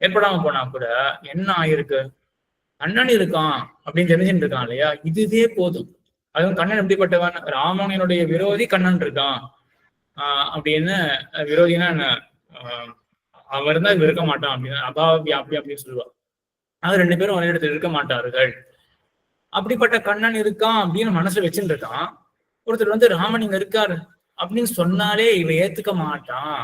ஏற்படாம போனா கூட என்ன ஆயிருக்கு, கண்ணன் இருக்கான் அப்படின்னு தெரிஞ்சுட்டு இருக்கான் இல்லையா? இதுவே போதும். அதுவும் கண்ணன் எப்படிப்பட்டவன், ராமனினுடைய விரோதி கண்ணன் இருக்கான் அப்படின்னு. விரோதினா என்ன, அவர் தான் இருக்க மாட்டான் அப்படின்னு அபாவ வியாபி அப்படின்னு சொல்லுவா. அது ரெண்டு பேரும் ஒரே இடத்துல இருக்க மாட்டார்கள். அப்படிப்பட்ட கண்ணன் இருக்கான் அப்படின்னு மனசுல வச்சுட்டு இருக்கான். ஒருத்தர் வந்து ராமன் இங்க இருக்காரு அப்படின்னு சொன்னாலே இவன் ஏத்துக்க மாட்டான்.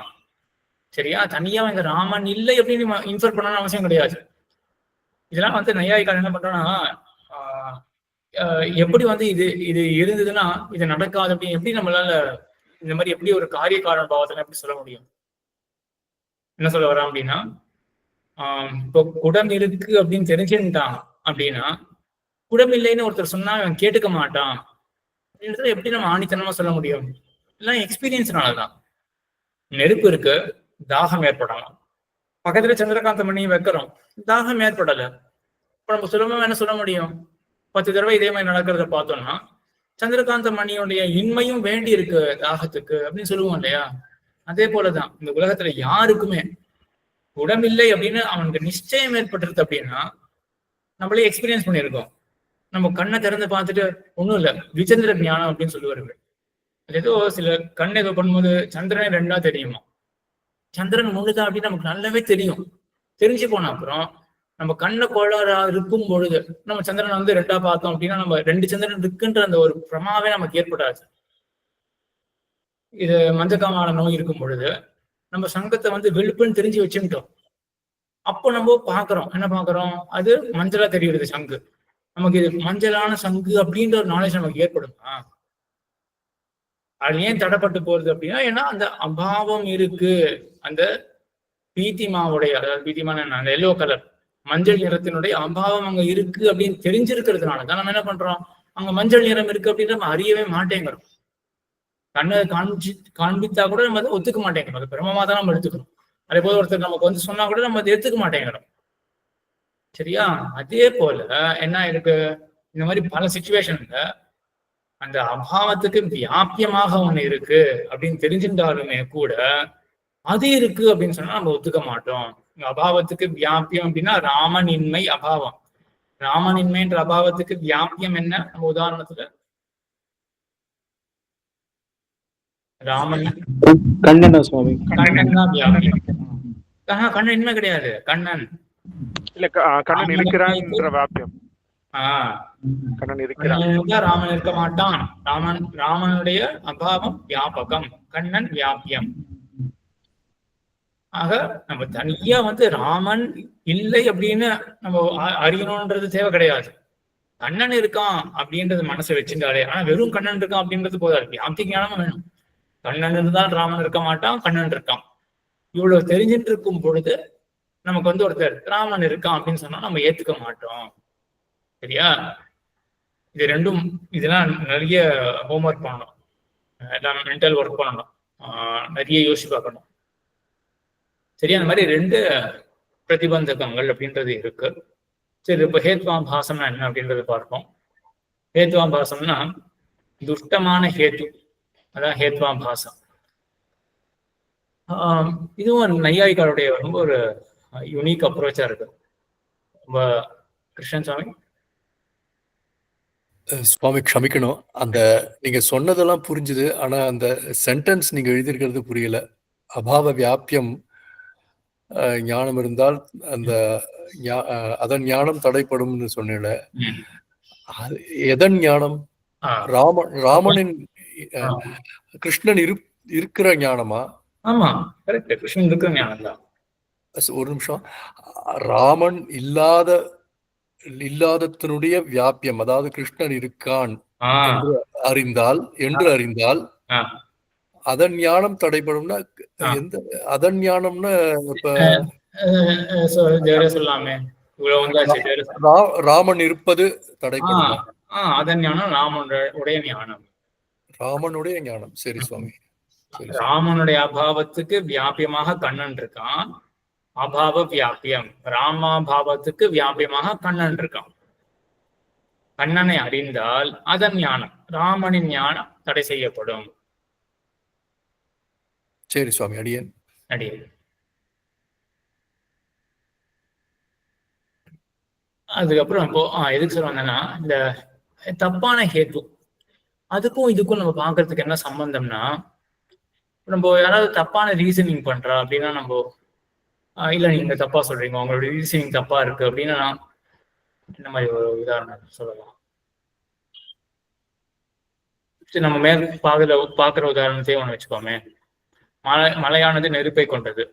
சரியா? தனியா இங்க ராமன் இல்லை அப்படின்னு இன்ஃபர் பண்ணணும்னு அவசியம் கிடையாது. இதெல்லாம் வந்து நையாயிக்கால் என்ன பண்றோம்னா, எப்படி வந்து இது இருந்ததுன்னா இது நடக்காது அப்படின்னு எப்படி நம்மளால இந்த மாதிரி எப்படி ஒரு காரிய காரண பாவத்துல எப்படி சொல்ல முடியும்? என்ன சொல்ல வரான் அப்படின்னா, இப்போ குடம் இருக்கு அப்படின்னு தெரிஞ்சுட்டான் அப்படின்னா, குடம் இல்லைன்னு ஒருத்தர் சொன்னா அவன் கேட்டுக்க மாட்டான் அப்படின்றத எப்படி நம்ம ஆணித்தனமா சொல்ல முடியும்? எல்லாம் எக்ஸ்பீரியன்ஸ்னாலதான். நெருப்பு இருக்கு, தாகம் ஏற்படலாம். பக்கத்துல சந்திரகாந்த மணி வைக்கிறோம், தாகம் ஏற்படல. இப்ப நம்ம சுலபமா என்ன சொல்ல முடியும், 10 தடவை இதே மாதிரி நடக்கிறத பார்த்தோம்னா சந்திரகாந்த மணியுடைய இன்மையும் வேண்டி இருக்கு தாகத்துக்கு அப்படின்னு சொல்லுவோம் இல்லையா? அதே போலதான் இந்த உலகத்துல யாருக்குமே உடம்பில்லை அப்படின்னு அவனுக்கு நிச்சயம் ஏற்பட்டுருது அப்படின்னா நம்மளே எக்ஸ்பீரியன்ஸ் பண்ணியிருக்கோம். நம்ம கண்ணை திறந்து பார்த்துட்டு ஒண்ணும் இல்லை விசந்திர ஞானம் அப்படின்னு சொல்லுவார்கள். அது ஏதோ சில கண் ஏதோ பண்ணும்போது சந்திரனே 2ஆ தெரியுமா, சந்திரன் முழுதா அப்படின்னு நமக்கு நல்லாவே தெரியும். தெரிஞ்சு போன அப்புறம் நம்ம கண்ண கோளாறா இருக்கும் பொழுது நம்ம சந்திரன் வந்து 2ஆ பார்த்தோம் அப்படின்னா நம்ம 2 சந்திரன் இருக்குன்ற அந்த ஒரு பிரமாவே நமக்கு ஏற்படாது. இது மஞ்சக்காமால நோய் இருக்கும் பொழுது நம்ம சங்கத்தை வந்து வெளுப்புன்னு தெரிஞ்சு வச்சுட்டோம். அப்போ நம்ம பாக்குறோம், என்ன பாக்குறோம், அது மஞ்சளா தெரியுது சங்கு. நமக்கு இது மஞ்சளான சங்கு அப்படின்ற ஒரு நாலேஜ் நமக்கு ஏற்படுமா? அது ஏன் தடைப்பட்டு போறது அப்படின்னா, ஏன்னா அந்த அபாவம் இருக்கு. அந்த பீத்திமாவுடைய, அதாவது பீத்திமான அந்த எல்லோ கலர் மஞ்சள் நிறத்தினுடைய அபாவம் அங்க இருக்கு அப்படின்னு தெரிஞ்சிருக்கிறதுனாலதான் நம்ம என்ன பண்றோம், அங்க மஞ்சள் நிறம் இருக்கு அப்படின்னு நம்ம அறியவே மாட்டேங்கிறோம். கண்ணை காண்பித்தா கூட நம்ம அதை ஒத்துக்க மாட்டேங்கிறோம். அது பிரமமா தான் நம்ம எடுத்துக்கிறோம். அதே போல ஒருத்தர் நமக்கு வந்து சொன்னா கூட நம்ம அதை எடுத்துக்க மாட்டேங்கிறோம். சரியா? அதே போல என்ன இருக்கு, இந்த மாதிரி பல சிச்சுவேஷன்ல அந்த அபாவத்துக்கு வியாபியமாக ஒண்ணு இருக்கு அப்படின்னு தெரிஞ்சிருந்தாலுமே கூட அது இருக்கு அப்படின்னு சொன்னா நம்ம ஒத்துக்க மாட்டோம். அபாவத்துக்கு வியாபியம் அப்படின்னா ராமனின்மை அபாவம். ராமனின்மைன்ற அபாவத்துக்கு வியாபியம் என்ன? நம்ம உதாரணத்துல ராமன் கண்ணனா சுவாமி? கண்ணன் தான் வியாபியம். கண்ணன் இன்மை கிடையாது. கண்ணன் இல்ல கண்ணன் இருக்கிறான்ற வியாபியம். கண்ணன் இருக்கிறான், ராமன் இருக்க மாட்டான். ராமனுடைய அபாவம் வியாபகம், கண்ணன் வியாபியம். ஆக நம்ம தனியா வந்து ராமன் இல்லை அப்படின்னு நம்ம அறியணும்ன்றது தேவை கிடையாது. கண்ணன் இருக்கான் அப்படின்றது மனசை வச்சிருந்தாலே, ஆனா வெறும் கண்ணன் இருக்கான் அப்படின்றது போதாது, வியாப்தி ஞானமும் வேணும். கண்ணன் இருந்தால் ராமன் இருக்க மாட்டான், கண்ணன் இருக்கான். இவ்வளவு தெரிஞ்சுட்டு இருக்கும் பொழுது நமக்கு வந்து ஒருத்தர் ராமன் இருக்கான் அப்படின்னு சொன்னா நம்ம ஏத்துக்க மாட்டோம். சரியா? இது ரெண்டும், இதெல்லாம் நிறைய ஹோம்ஒர்க் பண்ணணும், எல்லாம் மென்டல் ஒர்க் பண்ணணும், நிறைய யோசிச்சு பார்க்கணும். சரியா? அந்த மாதிரி 2 பிரதிபந்தகங்கள் அப்படின்றது இருக்கு. சரி, இப்ப ஹேத்வாபாசம்னா என்ன அப்படின்றது பார்ப்போம். ஹேத்வாபாசம்னா துஷ்டமான ஹேத்து, அதான் ஹேத்வாபாசம். இதுவும் நையாயிகளுடைய ரொம்ப ஒரு யூனிக் அப்ரோச்சா இருக்கு. ரொம்ப கிருஷ்ணன் சுவாமி சுவாமி க்ஷமிக்கணும், அந்த நீங்க சொன்னதெல்லாம் புரிஞ்சுது, ஆனா அந்த சென்டென்ஸ் நீங்க எழுதியிருக்கிறது புரியல. அபாவ வியாபியம் ஞானம் இருந்தால் அந்த அதன் ஞானம் தடைப்படும்னு சொன்னேன். எதன் ஞானம்? ராமனின் கிருஷ்ணன் இருக்கிற ஞானமா? ஆமா, கரெக்ட், கிருஷ்ணன் இருக்கிற ஞானம் தான். ஒரு நிமிஷம். ராமன் இல்லாததனுடைய வியாபியம், அதாவது கிருஷ்ணன் இருக்கான் என்று அறிந்தால் அதன் ஞானம் தடைப்படும்னா எந்த அதன் ஞானம்னா? இப்ப சொல்லாமே, ராமன் இருப்பது தடைப்படும். அதன் ஞானம் ராமனுடைய ஞானம். ராமனுடைய ஞானம். சரி சுவாமி. ராமனுடைய அபாவத்துக்கு வியாபியமாக கண்ணன் இருக்கான், அபாவ வியாபியம். ராமாபாவத்துக்கு வியாபியமாக கண்ணன் இருக்கான். கண்ணனை அறிந்தால் அதன் ஞானம், ராமனின் ஞானம் தடை செய்யப்படும். சரி சுவாமி, அடியேன். அதுக்கப்புறம் இப்போ எதுக்கு சொல்லுவாங்கன்னா, இந்த தப்பான ஹேத்து அதுக்கும் இதுக்கும் நம்ம பாக்குறதுக்கு என்ன சம்பந்தம்னா, நம்ம யாராவது தப்பான ரீசனிங் பண்றா அப்படின்னா நம்ம இல்ல நீங்க தப்பா சொல்றீங்க, உங்களோட ரீசனிங் தப்பா இருக்கு அப்படின்னா இந்த மாதிரி ஒரு உதாரணம் சொல்லலாம். சரி, நம்ம மேல் பாக்குற உதாரணத்தையே ஒண்ணு வச்சுக்கோமே. மலையானது நெருப்பை கொண்டது.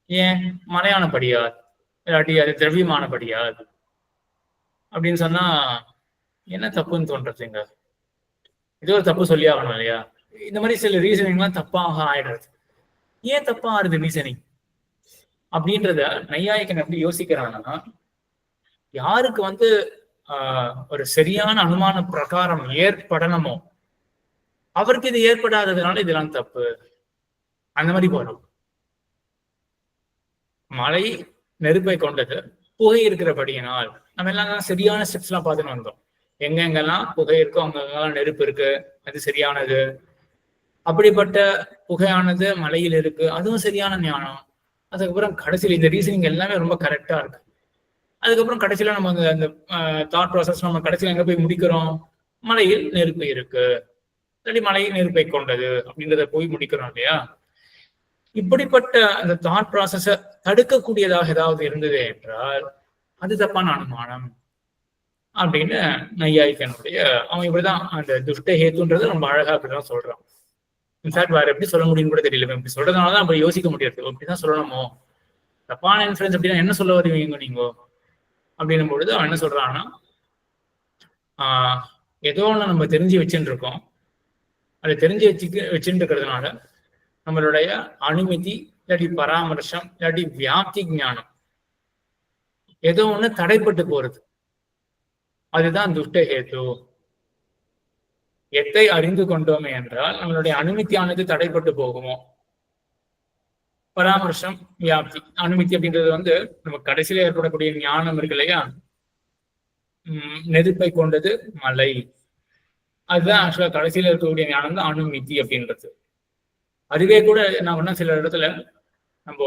ஏன் மலையான படியாது, இல்லாட்டி அது திரவியமான படியாது அப்படின்னு சொன்னா என்ன தப்புன்னு தோன்றதுங்க? இது ஒரு தப்பு சொல்லி ஆகணும் இல்லையா? இந்த மாதிரி சில ரீசனிங்லாம் தப்பாக ஆயிடுறது. ஏன் தப்பா ஆறுது ரீசனிங் அப்படின்றத நையாயிக்கன் எப்படி யோசிக்கிறாங்கன்னா, யாருக்கு வந்து ஒரு சரியான அனுமான பிரகாரம் ஏற்படணுமோ அவருக்கு இது ஏற்படாததுனால இதெல்லாம் தப்பு. அந்த மாதிரி போறோம். மழை நெருப்பை கொண்டது, புகை இருக்கிறபடியினால் நம்ம எல்லாம் சரியான ஸ்டெப்ஸ் எல்லாம் பார்த்துன்னு வந்தோம். எங்கெங்கெல்லாம் புகை இருக்கோ அங்கெல்லாம் நெருப்பு இருக்கு, அது சரியானது. அப்படிப்பட்ட புகையானது மலையில் இருக்கு, அதுவும் சரியான ஞானம். அதுக்கப்புறம் கடைசியில் இந்த ரீசனிங் எல்லாமே ரொம்ப கரெக்டா இருக்கு. அதுக்கப்புறம் கடைசியில நம்ம அந்த தாட் ப்ராசஸ் நம்ம கடைசியில் எங்க போய் முடிக்கிறோம்? மலையில் நெருப்பு இருக்கு, இல்லாட்டி மலையில் நெருப்பை கொண்டது அப்படின்றத போய் முடிக்கிறோம் இல்லையா? இப்படிப்பட்ட அந்த தாட் ப்ராசஸ தடுக்கக்கூடியதாக ஏதாவது இருந்தது என்றால் அது தப்பான அனுமானம் அப்படின்னு நையாயிக்கனுடைய அவன் இப்படிதான் அந்த துஷ்ட ஹேத்துன்றது ரொம்ப அழகா அப்படிதான் சொல்றான். இன்ஃபேக்ட் வேற எப்படி சொல்ல முடியும்னு கூட தெரியல. இப்படி சொல்றதுனாலதான் நம்ம யோசிக்க முடியாது, இப்படிதான் சொல்லணுமோ, தப்பான இன்ஃபுளுன்ஸ் அப்படின்னா என்ன சொல்ல வருவீங்க நீங்க அப்படின்னும் பொழுது அவன் என்ன சொல்றான்னா, ஏதோ ஒண்ணு நம்ம தெரிஞ்சு வச்சுட்டு இருக்கோம், அதை தெரிஞ்சு வச்சுட்டு இருக்கிறதுனால நம்மளுடைய அனுமதி இல்லாட்டி பராமர்சம் இல்லாட்டி வியாப்தி ஞானம் ஏதோ ஒண்ணு தடைப்பட்டு போறது, அதுதான் துஷ்ட ஹேத்து. எத்தை அறிந்து கொண்டோமே என்றால் நம்மளுடைய அனுமதியானது தடைப்பட்டு போகுமோ. பராமர்சம் வியாப்தி அனுமதி அப்படின்றது நம்ம கடைசியில ஏற்படக்கூடிய ஞானம் இருக்கு இல்லையா, நெருப்பை கொண்டது மலை, அதுதான் ஆக்சுவலா கடைசியில இருக்கக்கூடிய ஞானம் தான் அனுமதி அப்படின்றது. அதுவே கூட என்ன பண்ணா சில இடத்துல நம்ம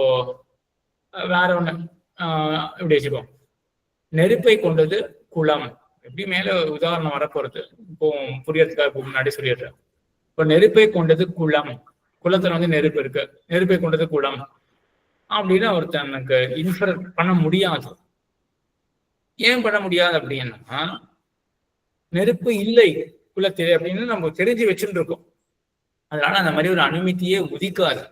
வேற ஒண்ணு இப்படி வச்சுக்கோம், நெருப்பை கொண்டது குளம். எப்படி மேல உதாரணம் வரப்போறது, இப்போ புரியறதுக்காக முன்னாடி சொல்லிடுறேன். இப்போ நெருப்பை கொண்டது குளம், குளத்துல நெருப்பு இருக்கு, நெருப்பை கொண்டது குளம் அப்படின்னு ஒருத்தனுக்கு இன்ஃபர் பண்ண முடியாது. ஏன் பண்ண முடியாது அப்படின்னா, நெருப்பு இல்லை குளத்திலே அப்படின்னு நம்ம தெரிஞ்சு வச்சுட்டு இருக்கோம். அதனால அந்த மாதிரி ஒரு அனுமதியே உதிக்காது.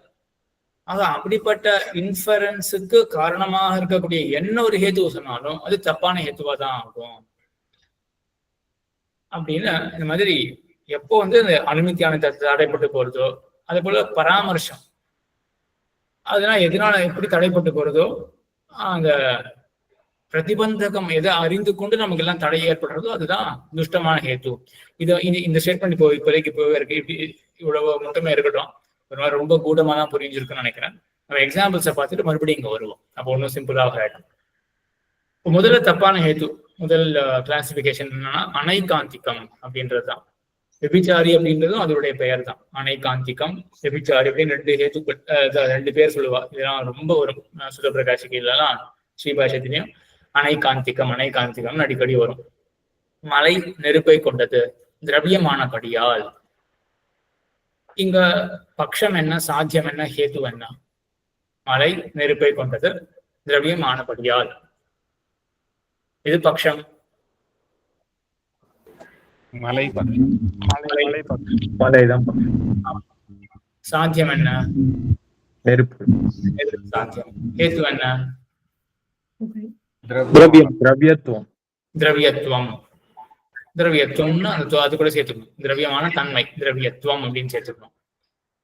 ஆக அப்படிப்பட்ட இன்ஃபரன்ஸுக்கு காரணமாக இருக்கக்கூடிய என்ன ஒரு ஹேத்துவ சொன்னாலும் அது தப்பான ஹேத்துவா தான் ஆகும் அப்படின்னு. இந்த மாதிரி எப்போ இந்த அனுமதியான தடைப்பட்டு போறதோ, அதே போல பராமர்சம் அதெல்லாம் எதனால எப்படி தடைப்பட்டு போறதோ, அந்த பிரதிபந்தகம் எதை அறிந்து கொண்டு நமக்கு எல்லாம் தடை ஏற்படுறதோ அதுதான் துஷ்டமான ஹேத்து. இந்த ஸ்டேட்மெண்ட் இப்போதைக்கு இருக்கு. இப்படி இவ்வளவு மட்டுமே இருக்கட்டும், ஒரு மாதிரி ரொம்ப கூட்டமா தான் புரிஞ்சிருக்குன்னு நினைக்கிறேன். நம்ம எக்ஸாம்பிள்ஸை பார்த்துட்டு மறுபடியும் இங்க வருவோம். அப்போ ஒன்றும் சிம்பிளாக ஆயிடும். இப்போ முதல்ல தப்பான ஹேத்து, முதல் கிளாசிபிகேஷன் என்னன்னா அனைகாந்திகம் அப்படின்றது தான். வெபிச்சாரி அப்படின்றதும் அதனுடைய பெயர் தான், அனைகாந்திகம் வெபிச்சாரி அப்படின்னு ரெண்டு பேர் சொல்லுவா. இதெல்லாம் ரொம்ப வரும் சுதபிரகாசிகெல்லாம், ஸ்ரீபாஷத்திலையும் அனைகாந்திகம்னு அடிக்கடி வரும். மலை நெருப்பை கொண்டது திரவியமானபடியால். இங்க பட்சம் என்ன, சாத்தியம் என்ன, ஹேத்து என்ன? மலை நெருப்பை கொண்டது திரவியமானபடியால், இது பட்சம். மலைதான் சாத்தியம் என்ன? நெருப்பு. சாத்தியம். ஹேத்து என்ன? திரவியத்துவம். திரவியத்துவம்னு அது கூட சேர்த்துக்கணும். திரவியமான தன்மை, திரவியத்துவம் அப்படின்னு சேர்த்துக்கணும்.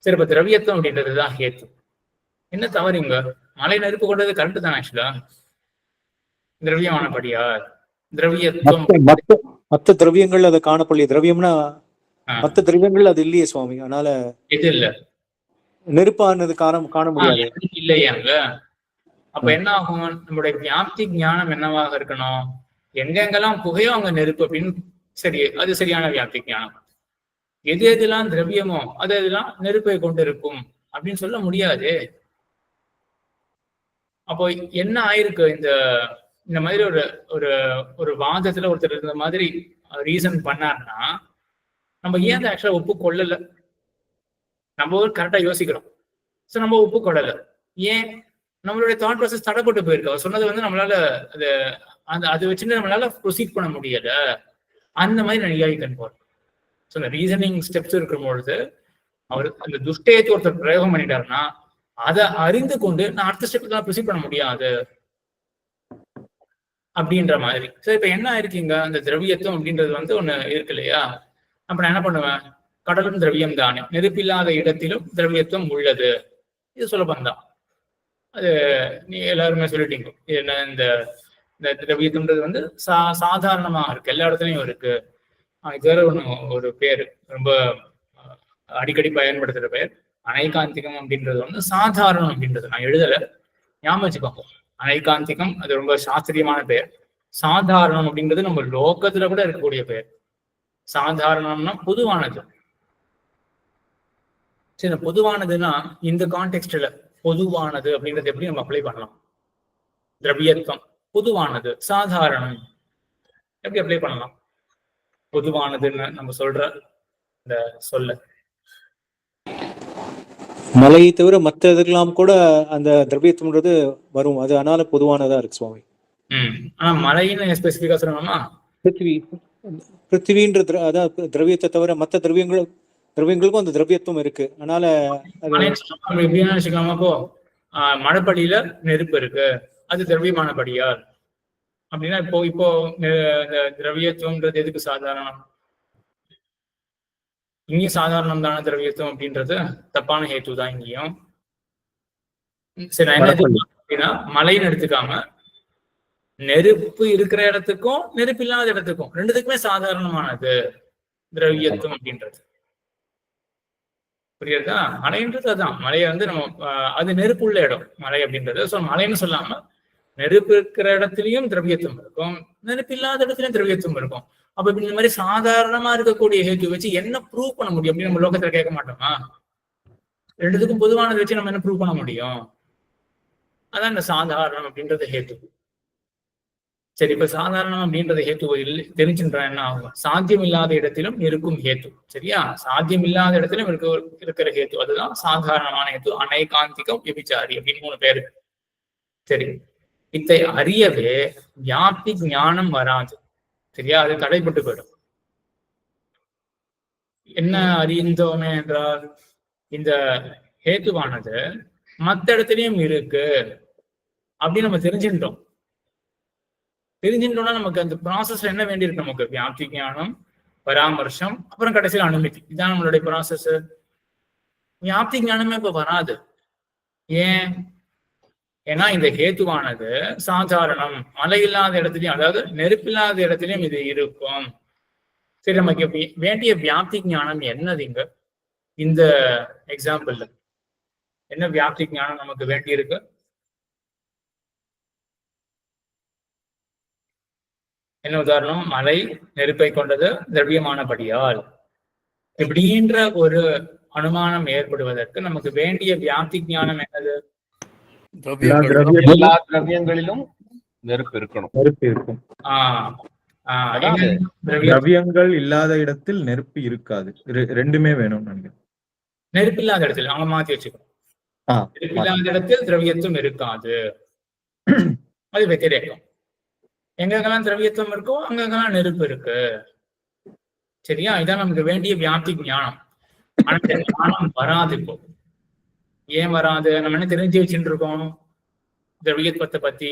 சரி, இப்ப திரவியத்துவம் அப்படின்றதுதான் ஹேத்து. என்ன தவறுங்க? மலை நெருப்பு கொண்டது கரெக்ட் தான் ஆக்சுவலா, திரவியமானபடியா. திரவியத்துவம் மற்ற திரவியங்கள் அதை காணப்படலையே. திரவியம்னா மற்ற திரவியங்கள் அது இல்லையே சுவாமி. அதனால இது இல்ல, நெருப்பானது காண முடியாது இல்லையாங்க. அப்ப என்ன ஆகும்? நம்மளுடைய வியாப்தி ஞானம் என்னவாக இருக்கணும்? எங்கெங்கெல்லாம் புகையோ அங்க நெருப்பு அப்படின்னு. சரி, அது சரியான வியாப்தி ஞானம். எது எதெல்லாம் திரவியமோ அது எதெல்லாம் நெருப்பை கொண்டு இருக்கும் அப்படின்னு சொல்ல முடியாது. அப்போ என்ன ஆயிருக்கு? இந்த மாதிரி ஒரு வாதத்துல ஒருத்தர் இந்த மாதிரி ரீசன் பண்ணாருன்னா நம்ம ஏன் ஆக்சுவலா ஒப்புக்கொள்ளல? நம்ம கரெக்டா யோசிக்கிறோம், சோ நம்ம ஒப்புக்கொள்ளல. ஏன்? நம்மளுடைய தாட் ப்ராசஸ் தடைப்பட்டு போயிருக்கு. அவர் சொன்னது நம்மளால அதை வச்சுட்டு நம்மளால ப்ரொசீட் பண்ண முடியல. அந்த மாதிரி நையாயிக்கன் போறோம். ஸோ இந்த ரீசனிங் ஸ்டெப்ஸ் இருக்கும் பொழுது அவர் அந்த துஷ்டயத்தை ஒருத்தர் பிரயோகம் பண்ணிட்டாருன்னா அதை அறிந்து கொண்டு நான் அடுத்த ஸ்டெப்புக்கு தான் ப்ரொசீட் பண்ண முடியாது அப்படின்ற மாதிரி. சரி, இப்ப என்ன ஆயிருக்கீங்க? அந்த திரவியத்துவம் அப்படின்றது ஒண்ணு இருக்கு இல்லையா? அப்ப நான் என்ன பண்ணுவேன்? கடலும் திரவியம் தானே, நெருப்பில்லாத இடத்திலும் திரவியத்துவம் உள்ளது. இது சுலபம் தான். அது நீ எல்லாருமே சொல்லிட்டீங்க. என்ன இந்த திரவியத்துன்றது சாதாரணமா இருக்கு, எல்லா இடத்துலயும் இருக்கு. இது வேற ஒரு பேரு ரொம்ப அடிக்கடி பயன்படுத்துற பெயர் அனைகாந்திகம் அப்படின்றது சாதாரணம் அப்படின்றது நான் எழுதல, ஞாபகம் வச்சுக்கோங்க. அனைகாந்திகம் அது ரொம்ப சாஸ்திரியமான பெயர். சாதாரணம் அப்படின்றது நம்ம லோகத்துல கூட இருக்கக்கூடிய பெயர். சாதாரணம்னா பொதுவானது. சரி, பொதுவானதுன்னா இந்த கான்டெக்ஸ்ட்ல பொதுவானது அப்படின்றது எப்படி நம்ம அப்ளை பண்ணலாம்? திரவியத்துவம் பொதுவானது, சாதாரணம் எப்படி அப்ளை பண்ணலாம்? பொதுவானதுன்னு நம்ம சொல்ற இந்த சொல்ல மலையை தவிர மற்ற இதுக்கெல்லாம் கூட அந்த திரவியத்துவம்ன்றது வரும். அது அதனால பொதுவானதா இருக்கு சுவாமி. ஆனா மலைன்னு ஸ்பெசிபிக்கா சொல்லணுமா? பிருத்திவின்ற அதாவது திரவியத்தை தவிர மற்ற திரவியங்களுக்கும் அந்த திரவியத்துவம் இருக்கு. அதனால எப்படின்னு வச்சுக்கலாமா? இப்போ மழைப்படியில நெருப்பு இருக்கு, அது திரவியமான படியால் அப்படின்னா இப்போ இந்த திரவியத்துவம்ன்றது எதுக்கு சாதாரணம்? இங்கேயும் சாதாரணம் தானே திரவியத்துவம் அப்படின்றது தப்பான ஹேத்து தான் இங்கேயும். சரி, நான் என்ன அப்படின்னா மலைன்னு எடுத்துக்காம நெருப்பு இருக்கிற இடத்துக்கும் நெருப்பு இல்லாத இடத்துக்கும் ரெண்டுத்துக்குமே சாதாரணமானது திரவியத்துவம் அப்படின்றது. புரியுதா? மலைன்றது அதான், மலையை வந்து நம்ம அது நெருப்பு உள்ள இடம் மலை அப்படின்றது. ஸோ மலைன்னு சொல்லாம நெருப்பு இருக்கிற இடத்துலயும் திரவியத்துவம் இருக்கும், நெருப்பு இல்லாத இடத்துலயும் திரவியத்துவம் இருக்கும். அப்ப இந்த மாதிரி சாதாரணமா இருக்கக்கூடிய ஹேத்து வச்சு என்ன ப்ரூவ் பண்ண முடியும் அப்படின்னு நம்ம லோகத்துல கேட்க மாட்டோமா? ரெண்டுத்துக்கும் பொதுவானதை வச்சு நம்ம என்ன ப்ரூவ் பண்ண முடியும்? அதான் இந்த சாதாரணம் அப்படின்றது ஹேத்து. சரி, இப்ப சாதாரணம் அப்படின்றது ஹேத்து தெரிஞ்சுன்றா என்ன ஆகும்? சாத்தியம் இல்லாத இடத்திலும் இருக்கும் ஹேத்து. சரியா? சாத்தியம் இல்லாத இடத்திலும் இருக்கிற ஹேத்து, அதுதான் சாதாரணமான ஹேத்து. அனைகாந்திகம், விபிச்சாரி அப்படின்னு 3 பேரு. சரி, இதை அறியவே வியாப்தி ஞானம் வராது. சரியா? அது தடைப்பட்டு போயிடும். என்ன அறிந்தோமே என்றால் இந்த ஹேத்துவானது மற்ற இடத்துலயும் இருக்கு அப்படின்னு நம்ம தெரிஞ்சுட்டோம்னா நமக்கு அந்த ப்ராசஸ் என்ன வேண்டியிருக்கு? நமக்கு வியாப்தி ஞானம், பராமர்சம், அப்புறம் கடைசியில் அனுமதி. இதான் நம்மளுடைய ப்ராசஸ். வியாப்தி ஞானமே இப்ப வராது. ஏன்? ஏன்னா இந்த ஹேத்துவானது சாதாரணம், மழை இல்லாத இடத்துலயும் அதாவது நெருப்பில்லாத இடத்துலயும் இது இருக்கும். சரி, நமக்கு வேண்டிய வியாப்தி ஞானம் என்னது? இங்க இந்த எக்ஸாம்பிள்ல என்ன வியாப்தி ஞானம் நமக்கு வேண்டி இருக்கு? என்ன உதாரணம்? மலை நெருப்பை கொண்டது திரவியமானபடியால் இப்படின்ற ஒரு அனுமானம் ஏற்படுவதற்கு நமக்கு வேண்டிய வியாப்தி ஞானம் என்னது? எல்லா திரவியங்களிலும் நெருப்பு இருக்கணும். நெருப்பு இருக்கும். திரவியங்கள் இல்லாத இடத்தில் நெருப்பு இருக்காது. ரெண்டுமே வேணும். நெருப்பு இல்லாத இடத்துல அவங்க மாத்தி வச்சுக்கணும். நெருப்பு இல்லாத இடத்தில் திரவியத்துவம் இருக்காது, அது வெத்திரேக்கம். எங்கெங்கெல்லாம் திரவியத்துவம் இருக்கோ அங்கெங்கெல்லாம் நெருப்பு இருக்கு. சரியா? இதான் நமக்கு வேண்டிய வியாப்தி ஞானம். ஆனா ஞானம் வராது. இப்போ ஏன் வராது? நம்ம என்ன தெரிஞ்சு வச்சுட்டு இருக்கோம் திரவியத்துவத்தை பத்தி?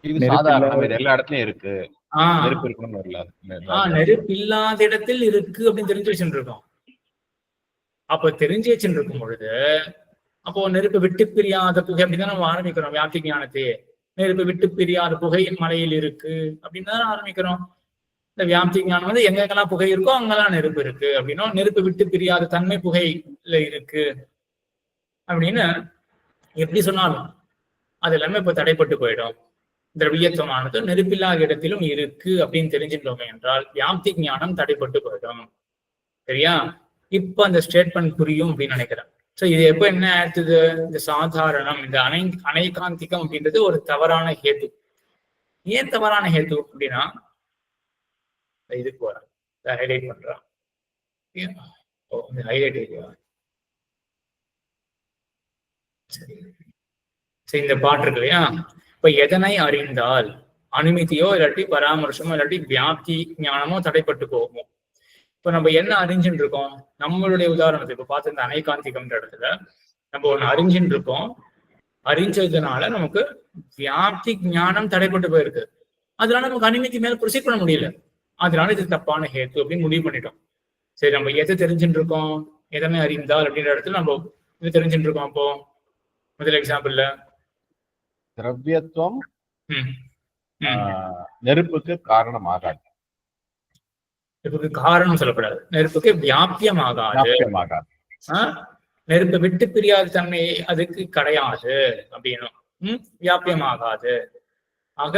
எல்லா இடத்துலயும் இருக்கு, நெருப்பு இருக்கணும், நெருப்பு இல்லாத இடத்தில் இருக்கு அப்படின்னு தெரிஞ்சு வச்சுட்டு இருக்கோம். அப்ப தெரிஞ்சு வச்சுட்டு இருக்கும் பொழுது அப்போ நெருப்பு விட்டு பிரியாத புகை அப்படின்னு தான் நம்ம ஆரம்பிக்கிறோம் வியாப்தி ஞானத்தையே. நெருப்பு விட்டு பிரியாத புகை மலையில் இருக்கு அப்படின்னு தான் ஆரம்பிக்கிறோம். இந்த வியாப்தி ஞானம் வந்து எங்கெங்கெல்லாம் புகை இருக்கோ அங்கெல்லாம் நெருப்பு இருக்கு அப்படின்னா நெருப்பு விட்டு பிரியாத தன்மை புகையில இருக்கு அப்படின்னு எப்படி சொன்னாலும் அது எல்லாமே இப்ப தடைப்பட்டு போயிடும். திரவியத்துவமானது நெருப்பில்லாத இடத்திலும் இருக்கு அப்படின்னு தெரிஞ்சுட்டோமே என்றால் வியாப்தி ஞானம் தடைப்பட்டு போயிடும். சரியா? இப்ப அந்த ஸ்டேட்மெண்ட் புரியும் அப்படின்னு நினைக்கிறேன். சோ இது எப்ப என்ன ஆயிடுது? இந்த சாதாரணம், இந்த அனைகாந்திகம் அப்படின்றது ஒரு தவறான ஹேத்து. ஏன் தவறான ஹேத்து அப்படின்னா இதுக்கு வரேன், ஹைலைட் பண்றான். Highlight area. சரி, இந்த பாட்டு இருக்கு இல்லையா? இப்ப எதனை அறிந்தால் அனுமதியோ இல்லாட்டி பராமர்சமோ இல்லாட்டி வியாப்தி ஞானமோ தடைப்பட்டு போகும். இப்ப நம்ம என்ன அறிஞ்சுட்டு இருக்கோம்? நம்மளுடைய உதாரணத்தை இப்ப பார்த்து இந்த அனைகாந்திகம்ன்ற இடத்துல நம்ம ஒண்ணு அறிஞ்சுட்டு இருக்கோம். அறிஞ்சதுனால நமக்கு வியாப்தி ஞானம் தடைப்பட்டு போயிருக்கு. அதனால நமக்கு அனுமதி மேல ப்ரொசீட் பண்ண முடியல. அதனால இது தப்பான ஹேத்து அப்படின்னு முடிவு பண்ணிட்டோம். சரி, நம்ம எதை தெரிஞ்சுட்டு இருக்கோம்? எதனை அறிந்தால் அப்படின்ற இடத்துல நம்ம இது தெரிஞ்சுட்டு இருக்கோம். அப்போ முதல் எக்ஸாம்பிள்ல திரவியத்துவம் நெருப்புக்கு காரணம் ஆகாது. நெருப்புக்கு காரணம் சொல்லக்கூடாது, நெருப்புக்கு வியாபியமாகாது. நெருப்பை விட்டு பிரியாத தன்மை அதுக்கு கிடையாது அப்படின்னும். வியாபியமாகாது. ஆக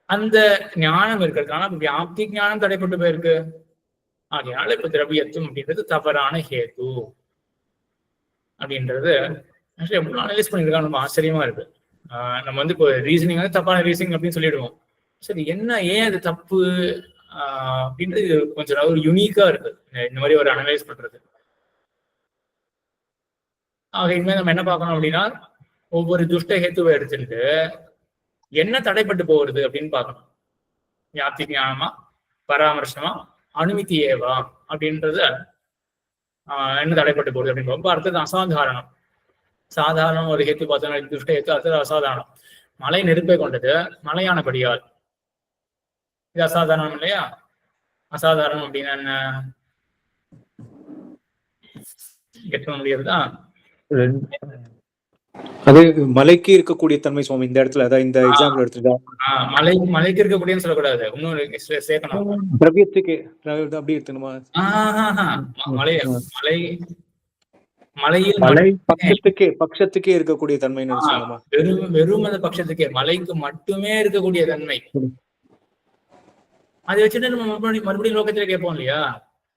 அந்த ஞானம் இருக்கிறது. ஆனா வியாப்தி ஞானம் தடைப்பட்டு போயிருக்கு. ஆகையால இப்ப திரவியத்துவம் அப்படின்றது தவறான ஹேது அப்படின்றது எவ்வளவு அனலைஸ் பண்ணிருக்காங்க. நம்ம ஆச்சரியமா இருக்கு. நம்ம வந்து இப்போ ரீசனிங் வந்து தப்பான ரீசனிங் அப்படின்னு சொல்லிடுவோம். சரி, என்ன ஏன் அது தப்பு அப்படின்றது கொஞ்சம் ஒரு யூனிக்கா இருக்கு இந்த மாதிரி ஒரு அனலைஸ் பண்றது. ஆக இனிமேல் நம்ம என்ன பார்க்கணும் அப்படின்னா, ஒவ்வொரு துஷ்ட ஹேத்துவை எடுத்துட்டு என்ன தடைப்பட்டு போகிறது அப்படின்னு பார்க்கணும். வியாப்தி ஞானமா, பராமர்சமா, அனுமதி ஏவா அப்படின்றத என்ன தடைப்பட்டு போகுது அப்படின்னு ரொம்ப அடுத்தது அசாதாரணம். சாதாரணம் ஒரு ஹேத்து பார்த்தோம்னா துஷ்ட ஹேத்து, அடுத்தது அசாதாரணம். மலை நெருப்பை கொண்டது, மலையானபடியால். இது அசாதாரணம் இல்லையா? அசாதாரணம் அப்படின்னா என்ன கேட்க முடியாதுதான். அது மலைக்கு இருக்கக்கூடிய தன்மை சுவாமி இந்த இடத்துல. அதான் இந்த எக்ஸாம்பிள் எடுத்துட்டா மலைக்கு இருக்கக்கூடியன்னு சொல்லக்கூடாது, இன்னொரு சேர்க்கணும். திரவியத்துக்கு அப்படி எடுத்துணுமா? மலை பட்சத்துக்கே இருக்கக்கூடிய தன்மை சொல்லணுமா? வெறும் அந்த பட்சத்துக்கே, மலைக்கு மட்டுமே இருக்கக்கூடிய தன்மை. அதை வச்சுட்டு நம்ம மறுபடியும் லோகத்துல கேட்போம் இல்லையா,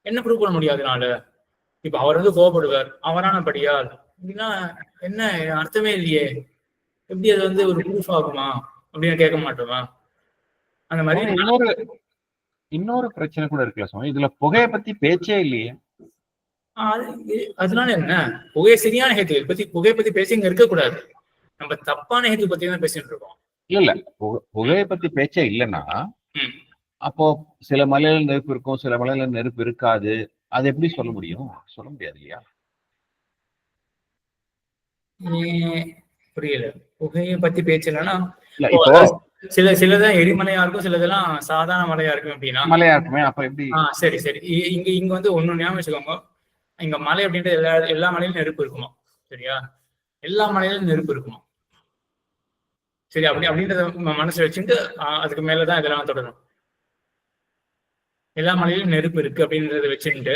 என்ன ப்ரூவ் பண்ண முடியாதுனால. இப்ப அவர் வந்து கோபப்படுவார் அவரானபடியால் அப்படின்னா என்ன அர்த்தமே இல்லையே, எப்படி அது வந்து ஒரு ப்ரூஃப் ஆகுமா அப்படின்னு கேட்க மாட்டோமா? அந்த மாதிரி இன்னொரு பிரச்சனை கூட இருக்குல்ல சுவாமி, இதுல புகையை பத்தி பேச்சே இல்லையே. அதனால என்ன, புகையை சரியான ஹேத்து பத்தி புகையை பத்தி பேசி இங்க இருக்கக்கூடாது. நம்ம தப்பான ஹேத்து பத்தி தான் பேசிட்டு இருக்கோம். இல்ல புகையை பத்தி பேச்சே இல்லைன்னா அப்போ சில மலையில நெருப்பு இருக்கும், சில மலையில நெருப்பு இருக்காது. அது எப்படி சொல்ல முடியும்? சொல்ல முடியாது இல்லையா? புரியல. புகையை பத்தி பேச்சு இல்லைன்னா சிலதான் எரிமலையா இருக்கும், சிலதெல்லாம் சாதாரண மலையா இருக்கும். அப்படின்னா மலையா இருக்குமே, அப்ப எப்படி? சரி. இங்க வந்து ஒண்ணு ஞாபகம் வச்சுக்கோங்க. இங்க மலை அப்படின்றது எல்லா மலையிலும் நெருப்பு இருக்குமா? சரியா? எல்லா மலையிலும் நெருப்பு இருக்குமா? சரி, அப்படின்றத மனசுல வச்சுட்டு அதுக்கு மேலதான் இதெல்லாம் தொடரும். எல்லா மலையிலும் நெருப்பு இருக்கு அப்படின்றத வச்சுட்டு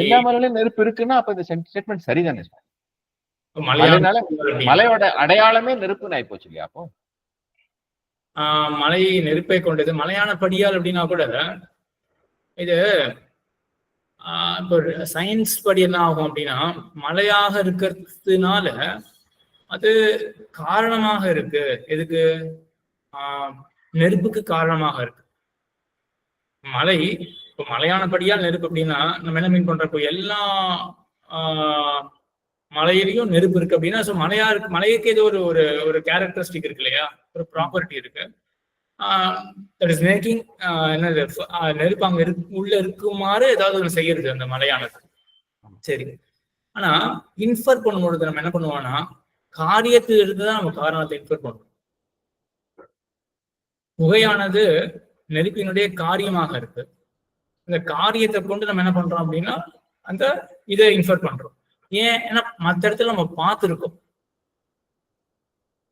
எல்லா மலையிலும் நெருப்பு இருக்குன்னா அப்ப இந்த ஸ்டேட்மெண்ட் சரிதானே? மலையோட அடையாளமே நெருப்புன்னு ஆயிப்போச்சு இல்லையா? அப்போ மலை நெருப்பை கொண்டது, மலையான படியால் அப்படின்னா கூட இது இப்போ சயின்ஸ் படி என்ன ஆகும் அப்படின்னா, மலையாக இருக்கிறதுனால அது காரணமாக இருக்கு. எதுக்கு? நெருப்புக்கு காரணமாக இருக்கு. மலை இப்போ மலையானபடியால் நெருப்பு அப்படின்னா நம்ம என்ன மீன் பண்றோம்? இப்போ எல்லா மலையிலையும் நெருப்பு இருக்கு அப்படின்னா மலைக்கு ஏதோ ஒரு கேரக்டரிஸ்டிக் இருக்கு இல்லையா, ஒரு ப்ராப்பர்ட்டி இருக்கு. தட் இஸ் மேக்கிங் என்னது, நெருப்பு அங்க உள்ள இருக்குமாறு ஏதாவது ஒன்று செய்யறது அந்த மலையானது. சரி, ஆனா இன்ஃபர் பண்ணும்பொழுது நம்ம என்ன பண்ணுவோம்னா, காரியத்தில் இருந்துதான் நம்ம காரணத்தை இன்ஃபர் பண்ணுவோம். புகையானது நெருப்பினுடைய காரியமாக இருக்கு. இந்த காரியத்தை கொண்டு நம்ம என்ன பண்றோம் அப்படின்னா அந்த இதை இன்ஃபர் பண்றோம். ஏன்னா மற்ற இடத்துல நம்ம பார்த்துருக்கோம்,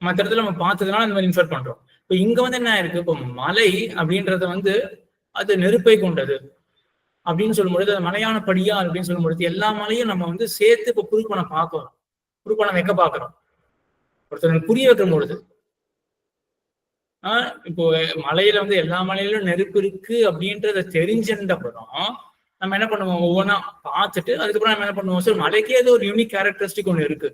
மற்ற இடத்துல நம்ம பார்த்ததுனால இந்த மாதிரி இன்ஃபர் பண்றோம். இப்போ இங்க வந்து என்ன இருக்கு, இப்போ மலை அப்படின்றத வந்து அது நெருப்பை கொண்டது அப்படின்னு சொல்லும்பொழுது, அது மலையான படியா அப்படின்னு சொல்லும்பொழுது எல்லா மலையும் நம்ம வந்து சேர்த்து இப்போ ப்ரூவ் பண்ண பார்க்கிறோம், ப்ரூவ் பண்ண வைக்க பார்க்கிறோம். ஒருத்தர் புரிய வைக்கும் பொழுது இப்போ மலையில வந்து எல்லா மலையிலும் நெருப்பு இருக்கு அப்படின்றத தெரிஞ்சிருந்த அப்புறம் நம்ம என்ன பண்ணுவோம், ஒவ்வொன்றா பார்த்துட்டு அதுக்கப்புறம் நம்ம என்ன பண்ணுவோம், சார் மலைக்கே ஏதோ ஒரு யூனிக் கேரக்டரிஸ்டிக் ஒன்று இருக்கு.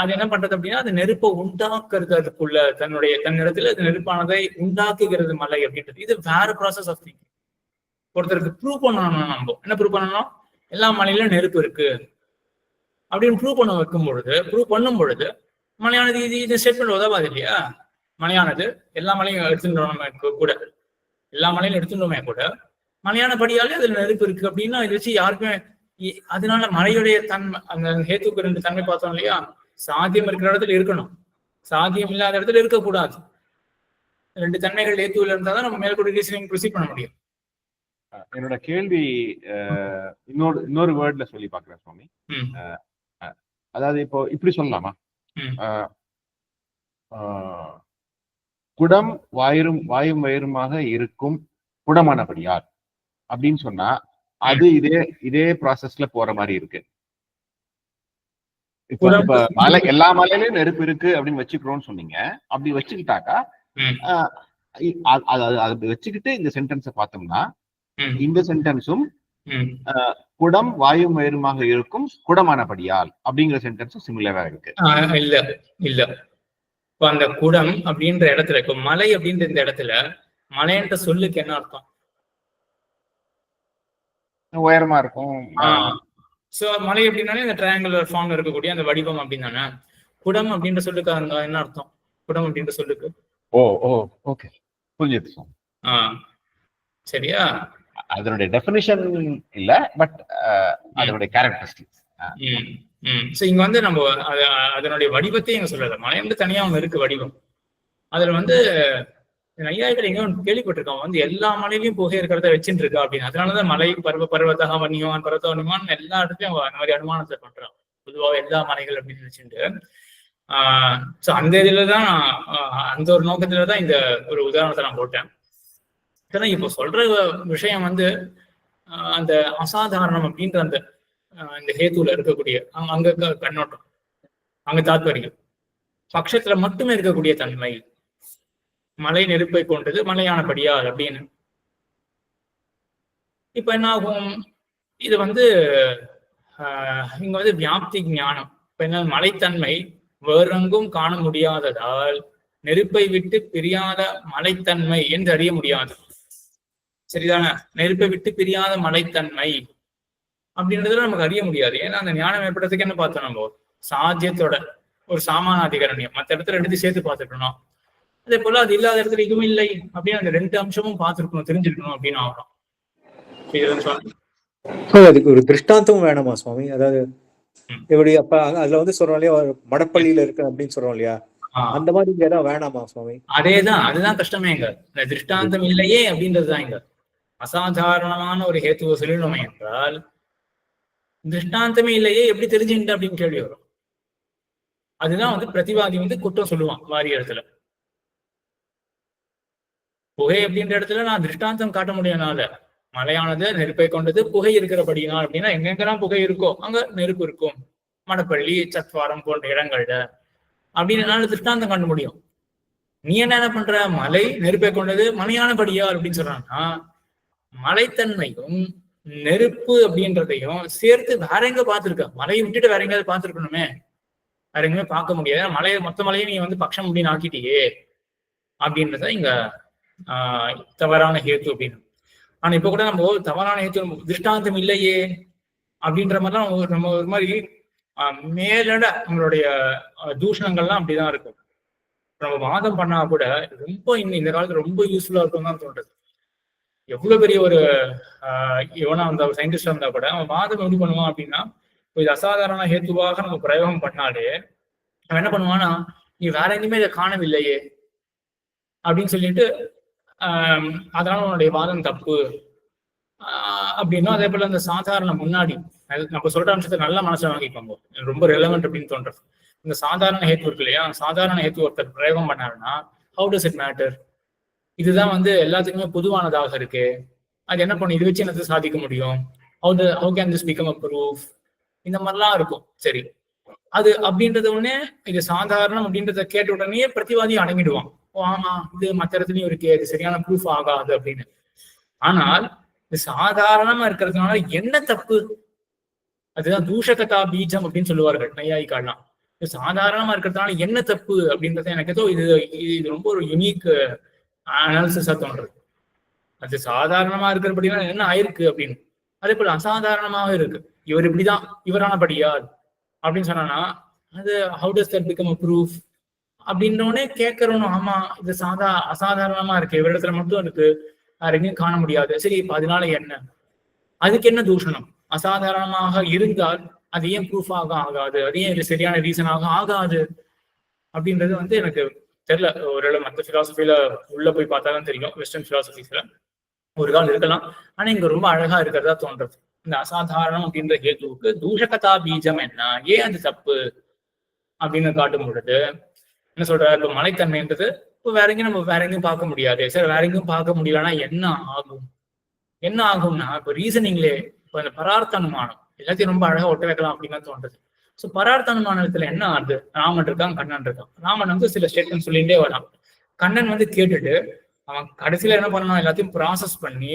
அது என்ன பண்றது அப்படின்னா, அது நெருப்பை உண்டாக்குறது, அதுக்குள்ள தன்னிடத்துல அது நெருப்பானதை உண்டாக்குகிறது மலை அப்படின்றது. இது வேற ப்ராசஸ் ஆஃப் திங்கிங். ஒருத்தருக்கு ப்ரூவ் பண்ணணும், நம்ம என்ன ப்ரூவ் பண்ணணும், எல்லா மலையிலும் நெருப்பு இருக்கு அப்படின்னு ப்ரூவ் பண்ணும் பொழுது மலையானது இது ஸ்டேட்மெண்ட் உதவாது இல்லையா? மலையானது எல்லா மலையும் எடுத்துட்டோமே கூட, எல்லா மலையிலும் எடுத்துட்டோமே கூட மலையான படியாலே அதுல நெருப்பு இருக்கு அப்படின்னா இது வச்சு யாருக்குமே, அதனால மலையுடைய தன்மை, அந்த ஹேத்துக்கு 2 தன்மை பார்த்தோம் இல்லையா, சாத்தியம் இருக்கிற இடத்துல இருக்கணும், சாத்தியம் இல்லாத இடத்துல இருக்கக்கூடாது. 2 தன்மைகள் ஹேத்துவில் இருந்தாதான் நம்ம மேற்கொண்டு ரீசனிங் ப்ரொசீட் பண்ண முடியும். என்னோட கேள்வி இன்னொரு வேர்ட்ல சொல்லி பாக்குறேன் சுவாமி. அதாவது இப்போ இப்படி சொல்லலாமா, குடம் வாயும் வயிறுமாக இருக்கும் குடமானபடியார் அப்படின்னு சொன்னா அது இதே ப்ராசஸ்ல போற மாதிரி இருக்கு. இப்ப இப்ப மலை எல்லா மலையிலயும் நெருப்பு இருக்கு அப்படின்னு வச்சுக்கிறோம்னு சொன்னீங்க. அப்படி வச்சுக்கிட்டாக்கா அது வச்சுக்கிட்டு இந்த சென்டென்ஸை பார்த்தோம்னா இந்த சென்டென்ஸும் குடம் வாயும் வயிறுமாக இருக்கும் குடமானபடியால் அப்படிங்கிற சென்டென்ஸும் சிமிலரா இருக்கு. இல்ல இல்ல இப்ப அந்த குடம் அப்படின்ற இடத்துல இப்ப மலை அப்படின்ற இந்த இடத்துல மலைன்ற சொல்லுக்கு என்ன அர்த்தம்? உயரமா இருக்கும். சோ மலை அப்படின்னாலே இந்த ட்ரையாங்குலர் ஃபார்ம்ல இருக்கக்கூடிய அந்த வடிவம் அப்படின்னு தானே. குடம் அப்படின்ற சொல்லுக்கு அங்க என்ன அர்த்தம்? குடம் அப்படின்ற சொல்லுக்கு ஓகே புரிஞ்சுது. சரியா? அதனுடைய டெஃபினிஷன் இல்ல, பட் அதனுடைய கேரக்டரிஸ்டிக்ஸ். சோ இங்க வந்து நம்ம அதனுடைய வடிவத்தையும் எங்க சொல்லல. மலை வந்து தனியா அவங்க இருக்கு வடிவம். அதுல வந்து நையாயிகள் எங்க கேள்விப்பட்டிருக்கோம் வந்து எல்லா மலையிலயும் புகை இருக்கிறத வச்சுட்டு இருக்கா அப்படின்னு. அதனாலதான் மலை பர்வதா வன்னியவான் பர்வத வன்னியவான் எல்லா இடத்துலயும் அந்த மாதிரி அனுமானத்தை பண்றான். பொதுவாக எல்லா மலைகள் அப்படின்னு வச்சுட்டு சோ அந்த இதுலதான் அந்த ஒரு நோக்கத்துலதான் இந்த ஒரு உதாரணத்தை நான் போட்டேன். ஏன்னா இப்போ சொல்ற விஷயம் வந்து அந்த அசாதாரணம் அப்படின்ற அந்த இந்த ஹேத்துல இருக்கக்கூடிய அங்க கண்ணோட்டம், அங்க தாத்பரியம் பட்சத்துல மட்டுமே இருக்கக்கூடிய தன்மை, மலை நெருப்பை கொண்டது மலையானபடியால் அப்படின்னு. இப்ப என்ன ஆகும்? இது வந்து இங்க வந்து வியாப்தி ஞானம். இப்ப என்ன, மலைத்தன்மை வேறெங்கும் காண முடியாததால் நெருப்பை விட்டு பிரியாத மலைத்தன்மை என்று அறிய முடியாது. சரிதானே? நெருப்பை விட்டு பிரியாத மலைத்தன்மை அப்படின்றதுல நமக்கு அறிய முடியாது. ஏன்னா அந்த ஞானம் ஏற்படுறதுக்கு என்ன பார்த்தோம்? நம்ம சாத்தியத்தோட ஒரு சாமானாதிகரணியம் மற்ற இடத்துல எடுத்து சேர்த்து பார்த்துக்கணும். அதே போல அது இல்லாத இடத்துல இதுவும் இல்லை அப்படின்னு அந்த ரெண்டு அம்சமும் பார்த்துருக்கணும், தெரிஞ்சிருக்கணும் அப்படின்னு ஆகணும். அதுக்கு ஒரு திருஷ்டாந்தமும் வேணுமா சுவாமி? அதாவது எப்படி அப்ப அதுல வந்து சொல்றோம் இல்லையா, மடப்பள்ளியில இருக்கு அப்படின்னு சொல்றோம் இல்லையா, அந்த மாதிரி இங்க ஏதாவது வேணாமா சுவாமி? அதேதான், அதுதான் கஷ்டமே. இங்க இந்த திருஷ்டாந்தம் இல்லையே அப்படின்றதுதான் இங்க அசாதாரணமான ஒரு ஹேத்துவ சொல்லணுமே என்றால் திருஷ்டாந்தமே இல்லையே எப்படி தெரிஞ்சுக்கிட்ட அப்படின்னு கேள்வி வரும். அதுதான் வந்து பிரதிவாதி வந்து குற்றம் சொல்லுவான் வாரிய இடத்துல. புகை அப்படின்ற இடத்துல நான் திருஷ்டாந்தம் காட்ட முடியாதனால, மலையானது நெருப்பை கொண்டது புகை இருக்கிறபடினா அப்படின்னா எங்கெங்கெல்லாம் புகை இருக்கோ அங்க நெருப்பு இருக்கும், மடப்பள்ளி சத்வாரம் போன்ற இடங்கள்ல அப்படின்னு திருஷ்டாந்தம் காட்ட முடியும். நீ என்ன பண்ற? மலை நெருப்பை கொண்டது மலையானபடியா அப்படின்னு சொல்றான்னா மலைத்தன்மையும் நெருப்பு அப்படின்றதையும் சேர்த்து வேற எங்க பார்த்திருக்க? மலையை விட்டுட்டு வேற எங்கேயாவது பார்த்திருக்கணுமே, வேற எங்கேயுமே பார்க்க முடியாது. மலையை மொத்த மலையை நீ வந்து பட்சம் அப்படின்னு ஆக்கிட்டியே அப்படின்றத இங்க தவறான ஹேத்து அப்படின்னு. ஆனா இப்ப கூட நம்ம தவறான ஹேத்து திருஷ்டாந்தம் இல்லையே அப்படின்ற மாதிரிலாம் நம்ம ஒரு மாதிரி மேலோட நம்மளுடைய தூஷணங்கள்லாம் அப்படிதான் இருக்கும். நம்ம வாதம் பண்ணா கூட ரொம்ப இந்த காலத்துல ரொம்ப யூஸ்ஃபுல்லா இருக்கும் தான் தோன்றது. எவ்வளவு பெரிய ஒரு இவனா வந்தா ஒரு சயின்டிஸ்டா இருந்தா கூட அவன் வாதம் எப்படி பண்ணுவான் அப்படின்னா, இது அசாதாரண ஹேத்துவாக நம்ம பிரயோகம் பண்ணாலே அவன் என்ன பண்ணுவான்னா, நீ வேற எங்கேயுமே இதை காணவில்லையே அப்படின்னு சொல்லிட்டு அதனால உன்னுடைய வாதம் தப்பு அப்படின்னா. அதே போல அந்த சாதாரண முன்னாடி நம்ம சொல்ற அம்சத்தை நல்ல மனசுல வாங்கிக்கோங்க, ரொம்ப ரெலவெண்ட் அப்படின்னு தோன்றது. இந்த சாதாரண ஹேத்து இருக்கு இல்லையா, சாதாரண ஹேத்து ஒருத்தர் பிரயோகம் பண்ணாருன்னா ஹவு டஸ் இட் மேட்டர்? இதுதான் வந்து எல்லாத்துக்குமே பொதுவானதாக இருக்கு, அது என்ன பண்ணும், இது வச்சு என்னது சாதிக்க முடியும், how can this become a proof, இந்த மாதிரிலாம் இருக்கும். சரி, அது அப்படின்றது உடனே இது சாதாரணம் அப்படின்றத கேட்ட உடனே பிரதிவாதி அடங்கிடுவான். ஆமா இது மற்ற இடத்துலயும் இருக்கு, அது சரியான ப்ரூஃப் ஆகாது அப்படின்னு. ஆனால் இது சாதாரணமா இருக்கிறதுனால என்ன தப்பு? அதுதான் தூஷகதா பீஜம் அப்படின்னு சொல்லுவார்கள் நையாயிக்காலாம். இது சாதாரணமா இருக்கிறதுனால என்ன தப்பு அப்படின்றத எனக்கு ஏதோ இது ரொம்ப ஒரு யுனிக் அனாலிசிஸா தோன்றது. அது சாதாரணமா இருக்கிறபடினா என்ன ஆயிருக்கு அப்படின்னு. அதே போல அசாதாரணமாக இருக்கு, இவர் இப்படிதான் இவரானபடியா அப்படின்னு சொன்னா அது how does that become a proof அப்படின்றோடனே கேட்கறோம். ஆமா இது அசாதாரணமா இருக்கு, இவரிடத்துல மட்டும் இருக்கு, வேற எங்கேயும் காண முடியாது. சரி, இப்ப அதனால என்ன? அதுக்கு என்ன தூஷணம்? அசாதாரணமாக இருந்தால் அது ஏன் ப்ரூஃப் ஆகாது, அது ஏன் இது சரியான ரீசனாக ஆகாது அப்படின்றது வந்து எனக்கு தெரியல. ஒரு மற்ற பிலாசபில உள்ள போய் பார்த்தாதான் தெரியும். வெஸ்டர்ன் பிலாசபிஸ்ல ஒரு கால் இருக்கலாம், ஆனா இங்க ரொம்ப அழகா இருக்கிறதா தோன்றது. இந்த அசாதாரணம் அப்படின்ற ஹேத்துவுக்கு தூஷகதா பீஜம் என்ன, ஏன் அது தப்பு அப்படின்னு காட்டும் பொழுது என்ன சொல்ற, இப்ப மலைத்தன்மைன்றது இப்போ வேற எங்கேயும் நம்ம வேற எங்கேயும் பார்க்க முடியாது. சரி, வேற எங்கேயும் பார்க்க முடியலன்னா என்ன ஆகும்? என்ன ஆகும்னா இப்போ ரீசனிங்லே இப்போ இந்த பரார்த்த அனுமானம் எல்லாத்தையும் ரொம்ப அழகா ஒட்ட வைக்கலாம் அப்படின்னு தோன்றது. ஸோ பரார்த்த அனுமானத்துல என்ன ஆகுது? ராமன் இருக்கான், கண்ணன் இருக்கான். ராமன் வந்து சில ஸ்டேட்மெண்ட் சொல்லிட்டே வரான். கண்ணன் வந்து கேட்டுட்டு அவன் கடைசியில என்ன பண்ணணும், எல்லாத்தையும் ப்ராசஸ் பண்ணி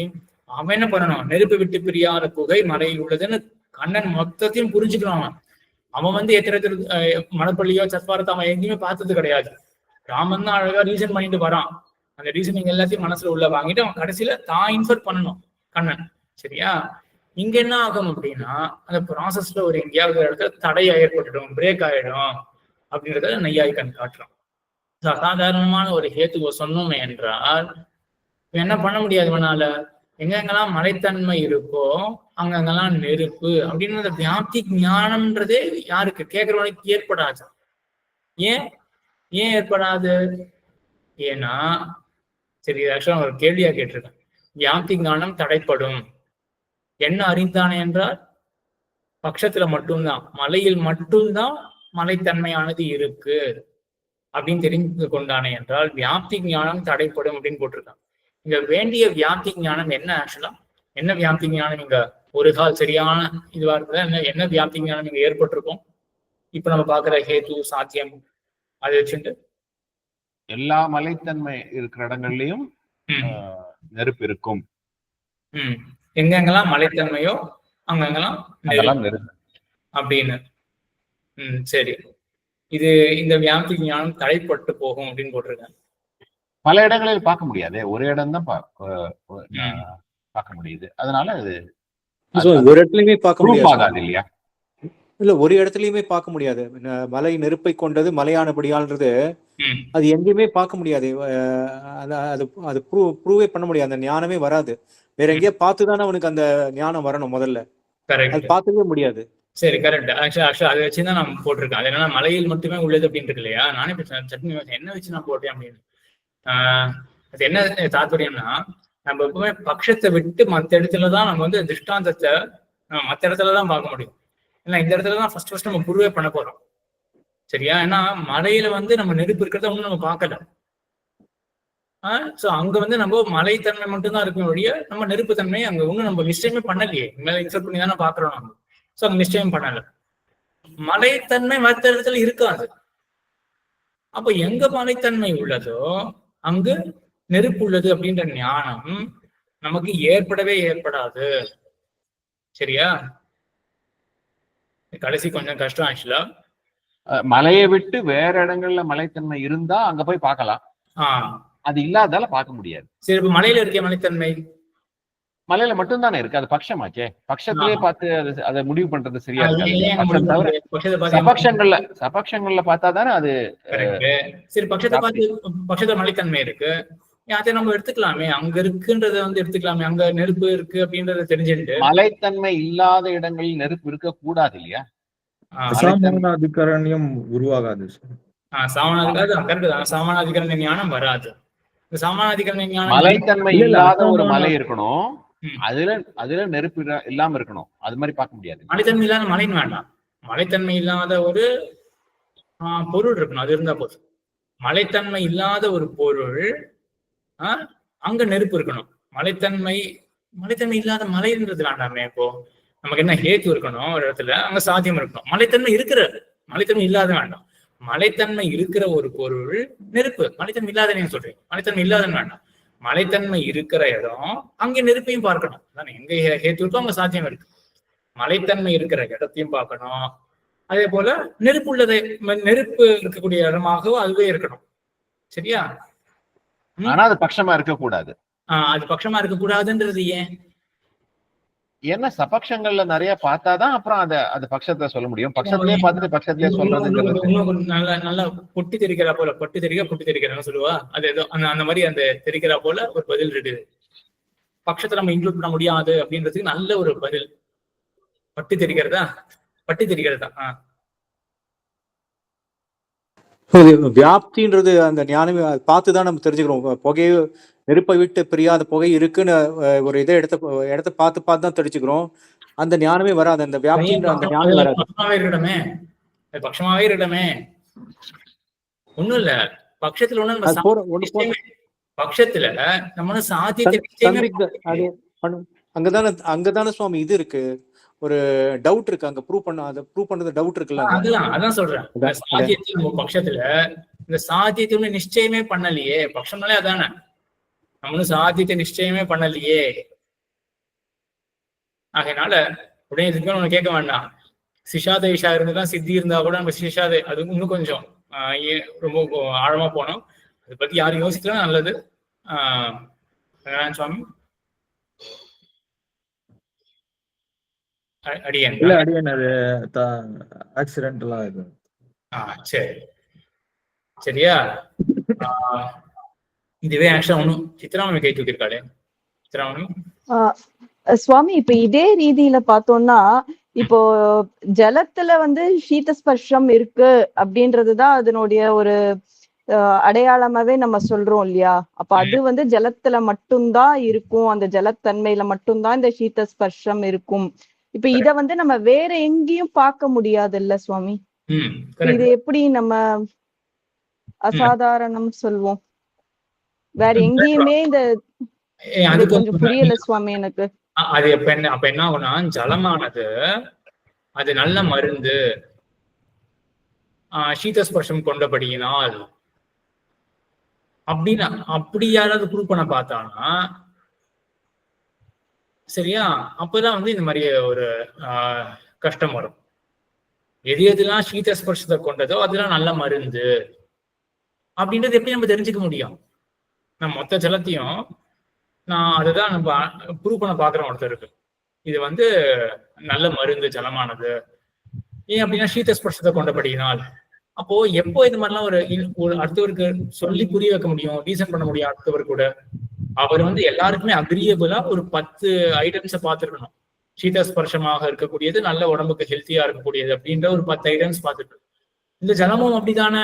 அவன் என்ன பண்ணணும், நெருப்பு விட்டு பிரியாத புகை மலையில் உள்ளதுன்னு கண்ணன் மொத்தத்தையும் புரிஞ்சுக்கிறான். அவன் வந்து எத்தனை மணப்பள்ளியோ சத்வாரத்தை அவன் எங்கேயுமே பார்த்தது கிடையாது. ராமன் தான் அழகா ரீசன் பண்ணிட்டு வரான். அந்த ரீசனிங் எல்லாத்தையும் மனசுல உள்ள வாங்கிட்டு அவன் கடைசியில தான் இன்சர்ட் பண்ணணும் கண்ணன். சரியா? இங்க என்ன ஆகும் அப்படின்னா, அந்த ப்ராசஸ்ல ஒரு எங்கேயாவது இடத்துல தடையா ஏற்பட்டுடும், பிரேக் ஆயிடும் அப்படின்றத நையாயிக்கன் காட்டுறான். அசாதாரணமான ஒரு ஹேத்துவை சொன்னோமே என்றால் என்ன பண்ண முடியாது இவனால. எங்கெங்கெல்லாம் மலைத்தன்மை இருக்கோ அங்கங்கெல்லாம் நெருப்பு அப்படின்னு அந்த வியாப்தி ஞானம்ன்றதே யாருக்கு கேட்கறவனுக்கு ஏற்படாது. ஏன் ஏற்படாது? ஏன்னா சரி, ஆக்சுவலா ஒரு கேள்வியா கேட்டிருக்கேன். வியாப்தி ஞானம் தடைப்படும் என்ன அறிந்தானே என்றால் பட்சத்துல மட்டும்தான், மலையில் மட்டும்தான் மலைத்தன்மையானது இருக்கு அப்படின்னு தெரிந்து கொண்டானே என்றால் வியாப்தி ஞானம் தடைப்படும் அப்படின்னு போட்டிருக்கான். இங்க வேண்டிய வியாப்தி ஞானம் என்ன? ஆக்சுவலா என்ன வியாப்தி ஞானம் இங்க ஒரு கால் சரியான இதுவா இருக்குதா? என்ன வியாப்தி ஞானம் இங்க ஏற்பட்டிருக்கும்? இப்ப நம்ம பாக்குற ஹேது சாத்தியம் அதை வச்சுட்டு எல்லா மலைத்தன்மை இருக்கிற இடங்கள்லயும் நெருப்பு இருக்கும். எங்கெங்கெல்லாம் மலைத்தன்மையோ அங்கெங்கெல்லாம் நெருப்பு அப்படின்னு. சரி, இது இந்த வியாப்தி ஞானம் தடைப்பட்டு போகும் அப்படின்னு போட்டிருக்காங்க. பல இடங்களில் பார்க்க முடியாது, ஒரு இடம் தான் பார்க்க முடியுது. அதனால அது ஒரு இடத்துலயுமே பார்க்க முடியாது இல்லையா? இல்ல, ஒரு இடத்துலயுமே பார்க்க முடியாது. மலை நெருப்பை கொண்டது மலையானபடியால்ன்றது அது எங்கேயுமே பார்க்க முடியாது. அது ப்ரூவே பண்ண முடியாது. அந்த ஞானமே வராது. வேற எங்கேயா பார்த்துதானே அவனுக்கு அந்த ஞானம் வரணும் முதல்ல. அது பார்க்கவே முடியாது. சரி, கரெக்ட். ஆக்சுவலா அதை வச்சுதான் நான் போட்டிருக்கேன். அது என்னன்னா மலையில் மட்டுமே உள்ளது அப்படின்னு இருக்கு இல்லையா? நானே சட்னி என்ன வச்சு நான் போட்டேன் அப்படின்னு. அது என்ன தாத்பரியம்னா, நம்ம எப்பவுமே பட்சத்தை விட்டு மற்ற இடத்துலதான் நம்ம வந்து திருஷ்டாந்தத்தை மற்ற இடத்துலதான் பார்க்க முடியும். ஏன்னா இந்த இடத்துலதான் ஃபர்ஸ்ட் நம்ம ப்ரூவே பண்ண போறோம். சரியா? ஏன்னா மலையில வந்து நம்ம நெருப்பு இருக்கிறத ஒன்றும் நம்ம பார்க்கல. சோ அங்க வந்து நம்ம மலைத்தன்மை மட்டும்தான் இருக்கும் வழிய நம்ம நெருப்பு தன்மை அங்க ஒன்றும் நம்ம நிச்சயமே பண்ணலையே. மேல இன்சர்ட் பண்ணி தானே பாக்குறோம் நம்ம. சோ அங்க நிச்சயம் பண்ணல. மலைத்தன்மை மற்ற இடத்துல இருக்காது. அப்ப எங்க மலைத்தன்மை உள்ளதோ அங்கு நெருப்பு உள்ளது அப்படின்ற ஞானம் நமக்கு ஏற்படவே ஏற்படாது. சரியா? கடைசி கொஞ்சம் கஷ்டம். ஆக்சுவலா மலையை விட்டு வேற இடங்கள்ல மலைத்தன்மை இருந்தா அங்க போய் பார்க்கலாம். அது இல்லாதால பார்க்க முடியாது. சரி, இப்ப மலையில இருக்க மலைத்தன்மை மலையில மட்டும்தானே இருக்கு. அது பட்சமாச்சே. பட்சத்திலே பார்த்து அதை முடிவு பண்றது சரியா இருக்காது. சபக்ஷங்கள்ல பார்த்தாதானே அது. சரி, பட்சத்தை பார்த்து பட்சத்துல மலைத்தன்மை இருக்கு, அதை நம்ம எடுத்துக்கலாமே. அங்க இருக்குன்றத வந்து எடுத்துக்கலாமே. அங்க நெருப்பு இருக்கு அப்படின்றத தெரிஞ்சுட்டு மலைத்தன்மை இல்லாத இடங்களில் நெருப்பு இருக்க கூடாது இல்லையா? சாமானாதிகரண்யம் உருவாகாது. சாமானாதிகரண ஞானம் வராது. சாமானாதிகரண ஞானம் மலைத்தன்மை இல்லாத ஒரு மலை இருக்கணும், அதுல நெருப்பு இல்லாம இருக்கணும். அது மாதிரி பார்க்க முடியாது. மலைத்தன்மை இல்லாத மலைன்னு வேண்டாம், மலைத்தன்மை இல்லாத ஒரு பொருள் இருக்கணும், அது இருந்தா போதும். மலைத்தன்மை இல்லாத ஒரு பொருள் அங்க நெருப்பு இருக்கணும். மலைத்தன்மை இல்லாத மலைன்றது வேண்டாமே. இப்போ நமக்கு என்ன ஹேத்து இருக்கணும் ஒரு இடத்துல, அங்க சாத்தியம் இருக்கணும். மலைத்தன்மை இல்லாத வேண்டாம். மலைத்தன்மை இருக்கிற ஒரு பொருள் நெருப்பு. மலைத்தன்மை இல்லாத நீங்க சொல்றீங்க, மலைத்தன்மை இல்லாதன்னு வேண்டாம். மலைத்தன்மை இருக்கிற இடம் அங்கே நெருப்பையும் பார்க்கணும். எங்க ஹேத்து இருக்கோ அங்க சாத்தியம் இருக்கு. மலைத்தன்மை இருக்கிற இடத்தையும் பார்க்கணும். அதே போல நெருப்பு இருக்கக்கூடிய இடமாகவும் அதுவே இருக்கணும். சரியா? ஆனா அது பட்சமா இருக்கக்கூடாது. அது பட்சமா இருக்கக்கூடாதுன்றது ஏன்? ஏன்னா சபக்ஷங்கள்ல நிறைய பார்த்தாதான் அப்புறம் அது பட்சத்தை சொல்ல முடியும். பட்சத்திலே பார்த்துட்டு பட்சத்திலே சொல்றது நல்லா பொட்டி தெரிக்கிறா போல, பொட்டி தெரிக்கிறா சொல்லுவா. அது ஏதோ அந்த மாதிரி அந்த தெரிக்கிறா போல ஒரு பதில் இருக்குது. பட்சத்தை நம்ம இன்க்ளூட் பண்ண முடியாது அப்படின்றதுக்கு நல்ல ஒரு பதில். பட்டி தெரிக்கிறதா? வியாப்தின்றது அந்த ஞானமே பார்த்துதான் நம்ம தெரிஞ்சுக்கிறோம். புகையை நெருப்பை விட்டு பிரியாத புகை இருக்குன்னு ஒரு இதை இடத்த பார்த்து தான் தெரிஞ்சுக்கிறோம். அந்த ஞானமே வராது. அந்த வியாப்தின்ற அந்த ஞானமே வராது. பட்சமாவே இருக்கட்டமே ஒண்ணும் இல்ல. பட்சத்துல பட்சத்துல நம்ம சாத்தியத்தை அங்கதானே சுவாமி இது இருக்கு. ஒரு டவுட் இருக்கு, அங்க ப்ரூவ் பண்றது டவுட் இருக்குல்ல அங்க. அதான் சொல்றேன். இந்த சாத்தியத்தின் பட்சத்துல இந்த சாத்தியத்தை நிச்சயமே பண்ணலையே, பட்சம்னாலே அதானே, நம்மளும் சாத்தியத்தை நிச்சயமே பண்ணலையே. ஆகையினால உடனே இதுக்கு ஒண்ணு கேட்க வேண்டாம். சிஷாத விஷா இருந்துதான் சித்தி இருந்தா கூட நம்ம சிஷாதை அது இன்னும் கொஞ்சம் ரொம்ப ஆழமா போனோம். அதை பத்தி யாரும் யோசிக்கலாம், நல்லது. சுவாமி அடியன் இல்ல அடியன் அது ஆக்சிடென்டலா இது. சரி, சரியா. இதுவே ஆக்சுவலா ஒண்ணும் சித்ராமணி கை தூக்கிருக்காளே. சித்ராமணி சுவாமி, இப்ப இதே ரீதியில பார்த்தோம்னா, இப்போ ஜலத்துல வந்து சீதஸ்பர்ஷம் இருக்கு அப்படின்றதுதான் அதனுடைய ஒரு அடையாளமாவே நம்ம சொல்றோம் இல்லையா? அப்ப அது வந்து ஜலத்துல மட்டும்தான் இருக்கும், அந்த ஜலத்தன்மையில மட்டும்தான் இந்த சீதஸ்பர்ஷம் இருக்கும். இப்ப இத வந்து நம்ம வேற எங்கேயும் பார்க்க முடியாது இல்ல சுவாமி? இது எப்படி நம்ம அசாதாரணம் சொல்வோம்? வேற எங்கேயுமே இந்த கொஞ்சம் புரியல சுவாமி எனக்கு. அது அப்ப என்ன ஆகும்னா, ஜலமானது அது நல்ல மருந்து சீதஸ்பர்ஷம் கொண்டபடியினால் அப்படின்னு அப்படி யாராவது ப்ரூவ் பண்ண பார்த்தானா சரியா, அப்பதான் வந்து இந்த மாதிரி ஒரு கஷ்டம் வரும். எது எதுலாம் சீதஸ்பர்ஷத்தை கொண்டதோ அதெல்லாம் நல்ல மருந்து அப்படின்றது எப்படி நம்ம தெரிஞ்சுக்க முடியும்? நம்ம மொத்த ஜலத்தையும் நான் அதுதான் நம்ம ப்ரூவ் பண்ண பாக்குறோம் ஒருத்தருக்கு, இது வந்து நல்ல மருந்து ஜலமானது. ஏன் அப்படின்னா சீதஸ்பர்ஷத்தை கொண்டபடியினால். அப்போ எப்போ இது மாதிரிலாம் ஒரு அடுத்தவருக்கு சொல்லி புரிய வைக்க முடியும், ரீசன் பண்ண முடியும் அடுத்தவர் கூட? அவர் வந்து எல்லாருக்குமே அக்ரியபிளா ஒரு 10 ஐட்டம்ஸை பார்த்துருக்கணும். சீதஸ்பர்ஷமாக இருக்கக்கூடியது, நல்ல உடம்புக்கு ஹெல்த்தியா இருக்கக்கூடியது அப்படின்ற ஒரு 10 ஐட்டம்ஸ் பார்த்துட்டு, இந்த ஜலமும் அப்படித்தானே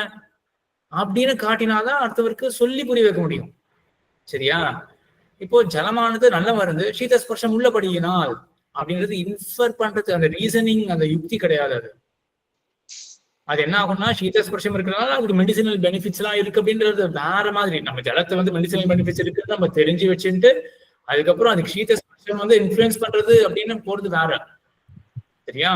அப்படின்னு காட்டினாதான் அடுத்தவருக்கு சொல்லி புரிய வைக்க முடியும். சரியா? இப்போ ஜலமானது நல்ல மருந்து, சீதஸ்பர்ஷம் உள்ளபடியினால் அப்படின்றது இன்ஃபர் பண்றது, அந்த ரீசனிங், அந்த யுக்தி கிடையாது. அது என்ன ஆகும்னா, சீதஸ்பர்ஷம் இருக்கிறதுனால அதுக்கு மெடிசினல் பெனிஃபிட்ஸ் எல்லாம் இருக்கு அப்படின்றது வேற மாதிரி. நம்ம ஜலத்தை வந்து மெடிசினல் பெனிஃபிட்ஸ் இருக்குன்னு நம்ம தெரிஞ்சு வச்சுட்டு அதுக்கப்புறம் அதுக்கு சீதஸ்பர்ஷம் வந்து இன்ஃபுளுன்ஸ் பண்றது அப்படின்னு போறது வேற. சரியா?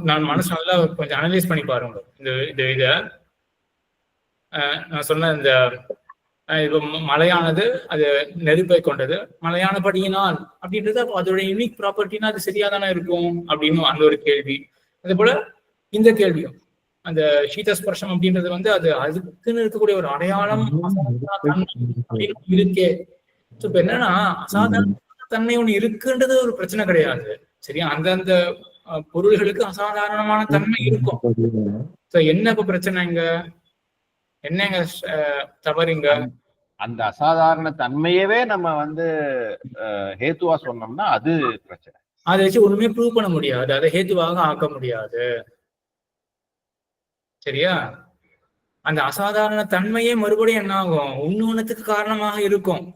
நான் மனசு நல்லா கொஞ்சம் அனலைஸ் பண்ணி பாருங்க இந்த இத. நான் சொன்ன இந்த இப்போ மலையானது அது நெருப்பை கொண்டது, மலையானபடியினால் அப்படின்றது அப்போ அதோட யூனிக் ப்ராப்பர்ட்டினா அது சரியா தானே இருக்கும் அப்படின்னு அந்த ஒரு கேள்வி. அதே போல இந்த கேள்வியும், அந்த சீதஸ்பர்ஷம் அப்படின்றது வந்து அது அதுக்குன்னு இருக்கக்கூடிய ஒரு அடையாளம் இருக்கே. இப்ப என்னன்னா, அசாதாரண தன்மை ஒண்ணு இருக்குன்றது ஒரு பிரச்சனை கிடையாது. சரியா? அந்தந்த பொருள்களுக்கு அசாதாரணமான தன்மை இருக்கும். என்ன இப்ப பிரச்சனைங்க? என்னங்க தவறுங்க? அந்த அசாதாரண தன்மையவே நம்ம வந்து ஹேத்துவா சொன்னோம்னா அது பிரச்சனை. அதை வச்சு ஒண்ணுமே ப்ரூவ் பண்ண முடியாது, அதை ஹேத்துவாக ஆக்க முடியாது. சரியா? அந்த அசாதாரண தன்மையே மறுபடியும் என்ன ஆகும், இன்னொன்னுக்கு காரணமாக இருக்கும்.